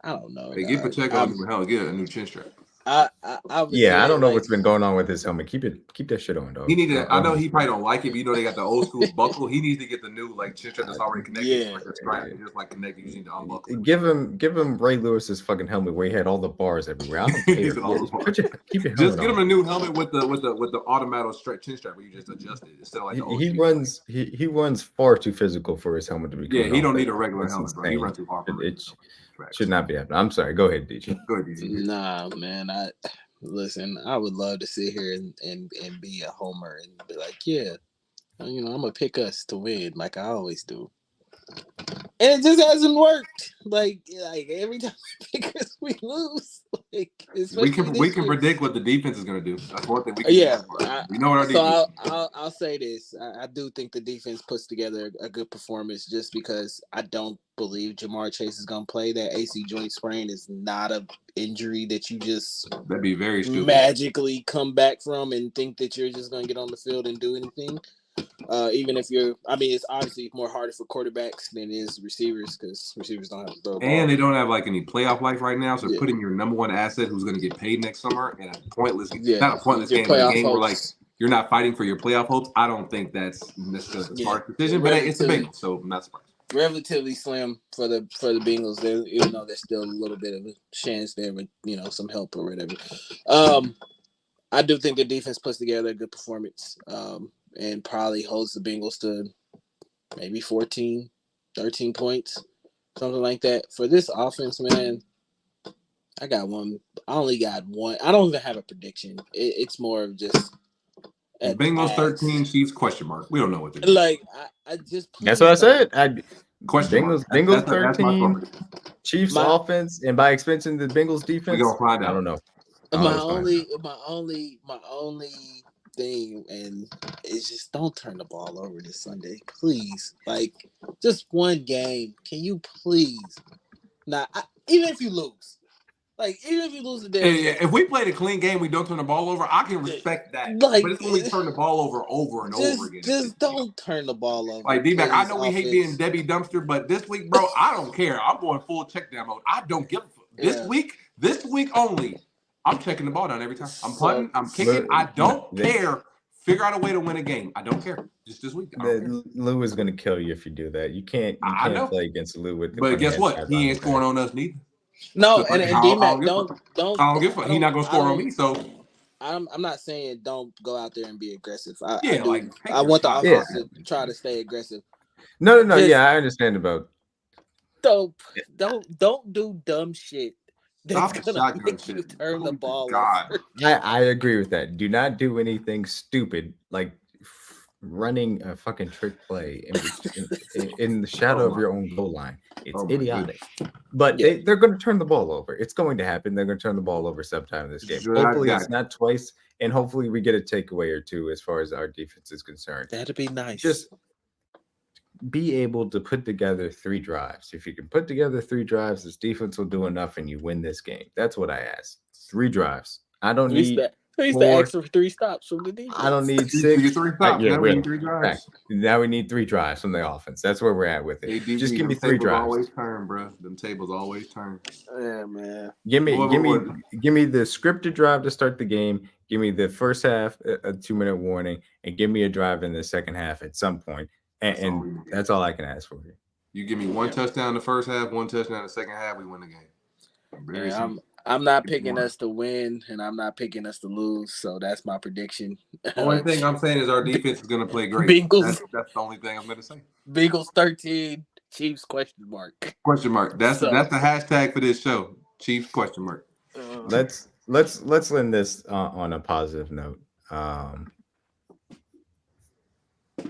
[SPEAKER 1] I don't know.
[SPEAKER 2] Hey, get Pacheco a new chin strap.
[SPEAKER 3] I don't know what's been going on with his helmet. Keep that shit on, dog.
[SPEAKER 2] He need to. I know he probably don't like it, but you know they got the old school buckle. He needs to get the new chin strap that's already connected.
[SPEAKER 1] Yeah,
[SPEAKER 2] like a strap, just like connected. You need to unbuckle.
[SPEAKER 3] Give him Ray Lewis's fucking helmet where he had all the bars everywhere. I don't care. Keep your helmet
[SPEAKER 2] just get him a new helmet with the automatic chin strap where you just adjust it instead of like the old
[SPEAKER 3] he runs far too physical for his helmet to be.
[SPEAKER 2] Yeah, he don't need a regular helmet, bro. He runs too hard.
[SPEAKER 3] Should not be happening. I'm sorry. Go ahead, DJ.
[SPEAKER 1] Nah, man. Listen. I would love to sit here and be a homer and be like, yeah, I'm gonna pick us to win like I always do, and it just hasn't worked. Like every time I pick us, we lose. Like
[SPEAKER 2] we can predict what the defense is gonna do. That's one thing we can.
[SPEAKER 1] Yeah,
[SPEAKER 2] we know what our defense.
[SPEAKER 1] So I'll say this. I do think the defense puts together a good performance, just because I don't believe Jamar Chase is gonna play. That AC joint sprain is not a injury that you just
[SPEAKER 2] that'd be very stupid.
[SPEAKER 1] Magically come back from and think that you're just gonna get on the field and do anything. Even if it's obviously more harder for quarterbacks than it is receivers, because receivers don't have to throw.
[SPEAKER 2] And they don't have like any playoff life right now, so putting your number one asset, who's going to get paid next summer, in a pointless, not a pointless game, but a game where like you're not fighting for your playoff hopes. I don't think that's necessarily a smart decision, but it's the Bengals, so I'm not surprised.
[SPEAKER 1] Relatively slim for the Bengals, even though there's still a little bit of a chance there with some help or whatever. I do think the defense puts together a good performance. And probably holds the Bengals to maybe 14, 13 points, something like that. For this offense, man, I got one. I only got one. I don't even have a prediction. It's more of just
[SPEAKER 2] Bengals 13, Chiefs question mark. We don't know what they're doing.
[SPEAKER 1] Like I just.
[SPEAKER 3] That's what I said.
[SPEAKER 2] Bengals
[SPEAKER 3] 13, Chiefs offense, and by extension the Bengals defense.
[SPEAKER 2] We're gonna find out.
[SPEAKER 3] I don't know.
[SPEAKER 1] My only thing, and it's just don't turn the ball over this Sunday, please. Like, just one game. Can you please? Even if you lose, the day.
[SPEAKER 2] If we played a clean game, we don't turn the ball over. I can respect that. But it's when we turn the ball over and over again.
[SPEAKER 1] Just don't turn the ball over.
[SPEAKER 2] Like D-Mac, I know we hate being Debbie Dumpster, but this week, bro, I don't care. I'm going full check down mode. I don't give a fuck. This week only. I'm checking the ball down every time. I'm punting. I'm kicking. I don't care. Figure out a way to win a game. I don't care. Just this week.
[SPEAKER 3] Lou is going to kill you if you do that. You can't play against Lou with.
[SPEAKER 2] But guess what? He ain't scoring on us neither.
[SPEAKER 1] No, and D-Mac, don't.
[SPEAKER 2] I don't give a fuck. He's not going to score on me. So
[SPEAKER 1] I'm not saying don't go out there and be aggressive. I want the offense to try to stay aggressive.
[SPEAKER 3] No. Yeah, I understand about.
[SPEAKER 1] Don't do dumb shit. That's gonna make you turn the ball over.
[SPEAKER 3] I agree with that. Do not do anything stupid like running a fucking trick play in the shadow of your own goal line. It's idiotic. But they're going to turn the ball over. It's going to happen. They're going to turn the ball over sometime in this game. Hopefully it's not twice, and hopefully we get a takeaway or two as far as our defense is concerned.
[SPEAKER 1] That'd be nice.
[SPEAKER 3] Just be able to put together 3 drives. If you can put together 3 drives, this defense will do enough and you win this game. That's what I ask. 3 drives. I don't need
[SPEAKER 1] the extra 3 stops from the defense.
[SPEAKER 3] I don't need 6.
[SPEAKER 2] 3 stops. Now we need 3 drives.
[SPEAKER 3] Now we need 3 drives from the offense. That's where we're at with it. Just give me 3 drives.
[SPEAKER 2] Always turn, bro. Them tables always turn.
[SPEAKER 1] Yeah, man.
[SPEAKER 3] Give me the scripted drive to start the game. Give me the first half, a 2-minute warning, and give me a drive in the second half at some point. And that's all I can ask for you.
[SPEAKER 2] You give me 1 touchdown in the first half, 1 touchdown in the second half, we win the game.
[SPEAKER 1] I'm not picking us to win, and I'm not picking us to lose. So that's my prediction.
[SPEAKER 2] The only thing I'm saying is our defense is going to play great.
[SPEAKER 1] Bengals.
[SPEAKER 2] That's the only thing I'm going to say.
[SPEAKER 1] Bengals 13, Chiefs question mark.
[SPEAKER 2] Question mark. That's the hashtag for this show. Chiefs question mark.
[SPEAKER 3] Let's end this on a positive note.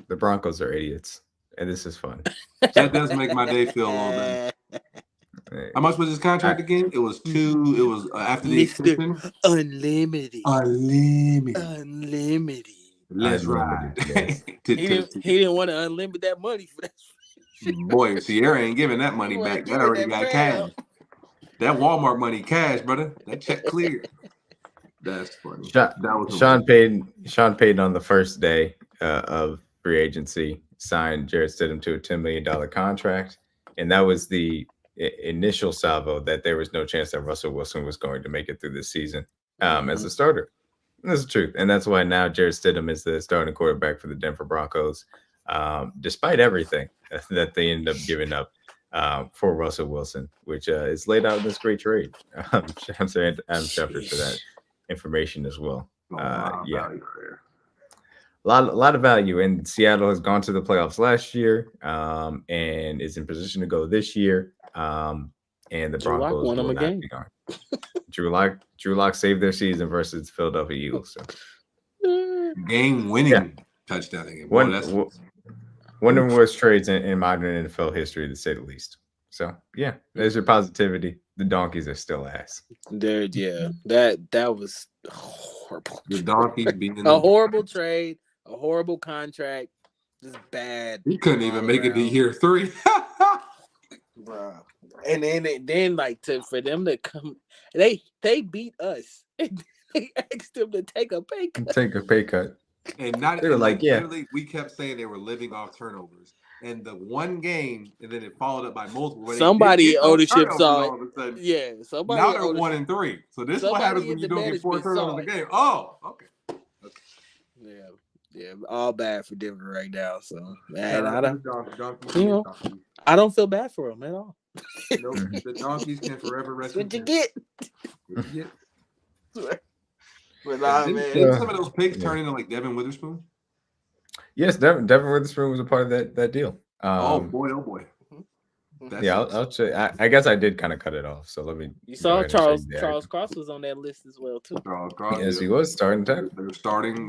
[SPEAKER 3] The Broncos are idiots. and this is fun.
[SPEAKER 2] That does make my day feel a little better. How much was his contract again? It was 2. It was after the extension.
[SPEAKER 1] Unlimited.
[SPEAKER 2] Let's ride.
[SPEAKER 3] Yes.
[SPEAKER 1] He didn't want to unlimit that money for that.
[SPEAKER 2] Boy, Sierra ain't giving that money back. That already got cash. That Walmart money cash, brother. That check cleared. That's funny.
[SPEAKER 3] Sean Payton on the first day of free agency signed Jarrett Stidham to a $10 million contract, and that was the initial salvo that there was no chance that Russell Wilson was going to make it through this season as a starter. That's the truth, and that's why now Jarrett Stidham is the starting quarterback for the Denver Broncos, despite everything that they ended up giving up for Russell Wilson, which is laid out in this great trade. I'm saying Adam Schefter for that information as well. Yeah, a lot of value. And Seattle has gone to the playoffs last year and is in position to go this year. And the Broncos will not be gone. Drew Lock saved their season versus the Philadelphia Eagles. So.
[SPEAKER 2] Game-winning touchdown again.
[SPEAKER 3] One of the worst trades in modern NFL history, to say the least. So, yeah, there's your positivity. The Donkeys are still ass.
[SPEAKER 1] That was horrible.
[SPEAKER 2] The Donkeys being
[SPEAKER 1] a horrible trade, a horrible contract, just bad.
[SPEAKER 2] He couldn't even make it to year 3.
[SPEAKER 1] Bro. And then like for them to come, they beat us. And they asked them to take a pay cut.
[SPEAKER 2] And not
[SPEAKER 3] they were like, yeah.
[SPEAKER 2] Literally, we kept saying they were living off turnovers. And the one game, and then it followed up by multiple.
[SPEAKER 1] Somebody ownership saw it. Yeah, somebody.
[SPEAKER 2] Now they're 1-3. So this is what happens when you don't get 4 turnovers a game. Oh, okay.
[SPEAKER 1] Yeah, all bad for Denver right now. So man, I don't feel bad for them at all.
[SPEAKER 2] Nope, the Donkeys can forever rest.
[SPEAKER 1] What you get?
[SPEAKER 2] But didn't some of those picks turn into like Devin Witherspoon?
[SPEAKER 3] Yes, Devin Witherspoon was a part of that deal.
[SPEAKER 2] Oh boy.
[SPEAKER 3] I'll check. I guess I did kind of cut it off. So let me.
[SPEAKER 1] You saw Charles Cross was on that list as well too.
[SPEAKER 2] Charles Cross,
[SPEAKER 3] yes, he was starting.
[SPEAKER 2] They're starting.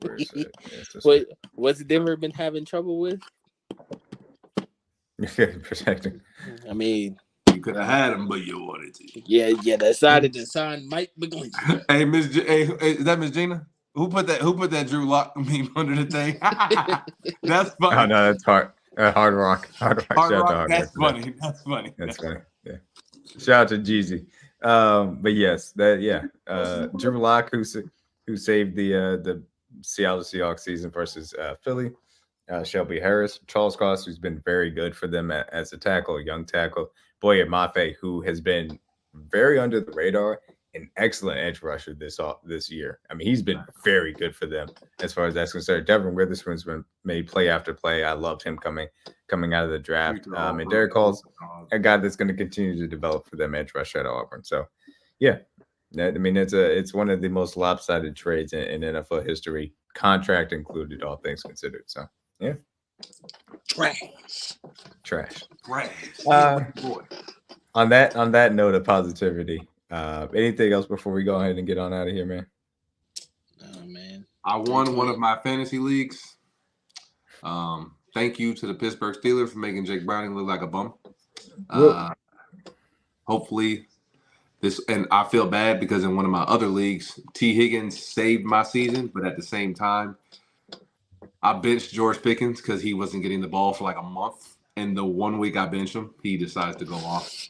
[SPEAKER 2] Where
[SPEAKER 3] is it?
[SPEAKER 1] What's Denver been having trouble with?
[SPEAKER 3] Protecting.
[SPEAKER 1] I mean,
[SPEAKER 2] you could have had him, but you wanted to.
[SPEAKER 1] Yeah. Decided to sign Mike McGlinchey.
[SPEAKER 2] Hey, is that Miss Gina? Who put that Drew Lock meme under the thing? That's funny.
[SPEAKER 3] Oh no, that's hard. Hard rock.
[SPEAKER 2] That's funny. That's funny.
[SPEAKER 3] Yeah. Shout out to Jeezy. But yes, Drew Lock who saved the Seattle Seahawks season versus Philly. Shelby Harris, Charles Cross, who's been very good for them as a tackle, young tackle. Boye Mafe, who has been very under the radar, an excellent edge rusher this year. I mean, he's been very good for them as far as that's concerned. Devin Witherspoon's been made play after play. I loved him coming out of the draft. And Derek Hall's a guy that's going to continue to develop for them edge rusher at Auburn. So, yeah. I mean, it's one of the most lopsided trades in NFL history, contract included, all things considered. So, yeah. Trash.
[SPEAKER 2] Boy.
[SPEAKER 3] On that note of positivity, anything else before we go ahead and get on out of here, man?
[SPEAKER 1] Oh man,
[SPEAKER 2] I won one of my fantasy leagues. Thank you to the Pittsburgh Steelers for making Jake Browning look like a bum. Hopefully this, and I feel bad because in one of my other leagues, T. Higgins saved my season, but at the same time, I benched George Pickens because he wasn't getting the ball for like a month. And the 1 week I benched him, he decides to go off.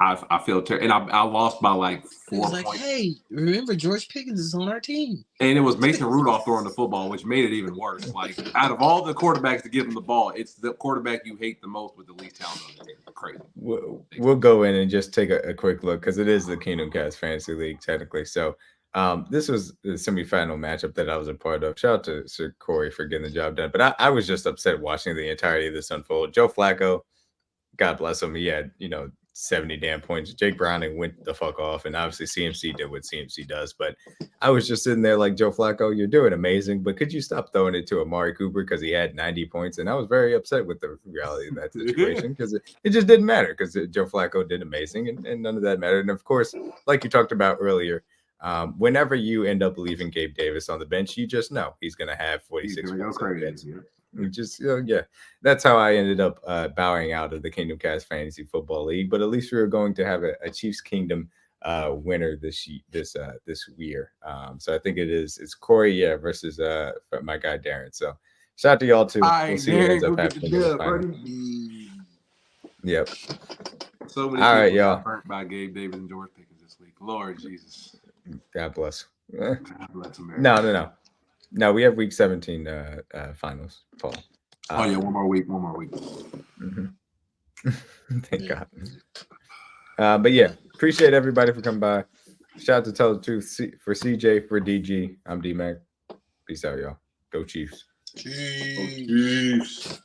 [SPEAKER 2] I feel terrible. And I lost by like 4 points.
[SPEAKER 1] Like, hey, remember George Pickens is on our team.
[SPEAKER 2] And it was Mason Rudolph throwing the football, which made it even worse. Like, out of all the quarterbacks to give him the ball, it's the quarterback you hate the most with the least talent on the team. Crazy.
[SPEAKER 3] We'll go in and just take a quick look because it is the Kingdom Cast Fantasy League, technically. So this was the semifinal matchup that I was a part of. Shout out to Sir Corey for getting the job done. But I was just upset watching the entirety of this unfold. Joe Flacco, God bless him, he had, 70 damn points. Jake Browning went the fuck off, and obviously CMC did what CMC does. But I was just sitting there like, Joe Flacco, you're doing amazing, but could you stop throwing it to Amari Cooper because he had 90 points? And I was very upset with the reality of that situation because it just didn't matter because Joe Flacco did amazing, and none of that mattered. And of course, like you talked about earlier, whenever you end up leaving Gabe Davis on the bench, you just know he's going to have 46 points on the bench. Just yeah, that's how I ended up bowing out of the Kingdom Cast Fantasy Football League. But at least we were going to have a Chiefs Kingdom winner this year. So I think it's Corey versus my guy Darren. So shout out to y'all too.
[SPEAKER 2] All
[SPEAKER 3] We'll
[SPEAKER 2] right,
[SPEAKER 3] see who ends
[SPEAKER 2] Darren,
[SPEAKER 3] up
[SPEAKER 2] go get the
[SPEAKER 3] happening in the
[SPEAKER 2] dub,
[SPEAKER 3] final.
[SPEAKER 2] buddy.
[SPEAKER 3] Yep.
[SPEAKER 2] So many
[SPEAKER 3] All
[SPEAKER 2] people
[SPEAKER 3] right,
[SPEAKER 2] got
[SPEAKER 3] y'all.
[SPEAKER 2] burnt by Gabe Davis and George Pickens this week. Lord Jesus.
[SPEAKER 3] God bless.
[SPEAKER 2] God bless America.
[SPEAKER 3] No. We have week 17 finals, Paul.
[SPEAKER 2] Oh yeah, one more week.
[SPEAKER 3] Mhm. Thank God. But yeah, appreciate everybody for coming by. Shout out to Tell the Truth for CJ, for DG. I'm D Mac. Peace out, y'all. Go Chiefs.
[SPEAKER 1] Chiefs.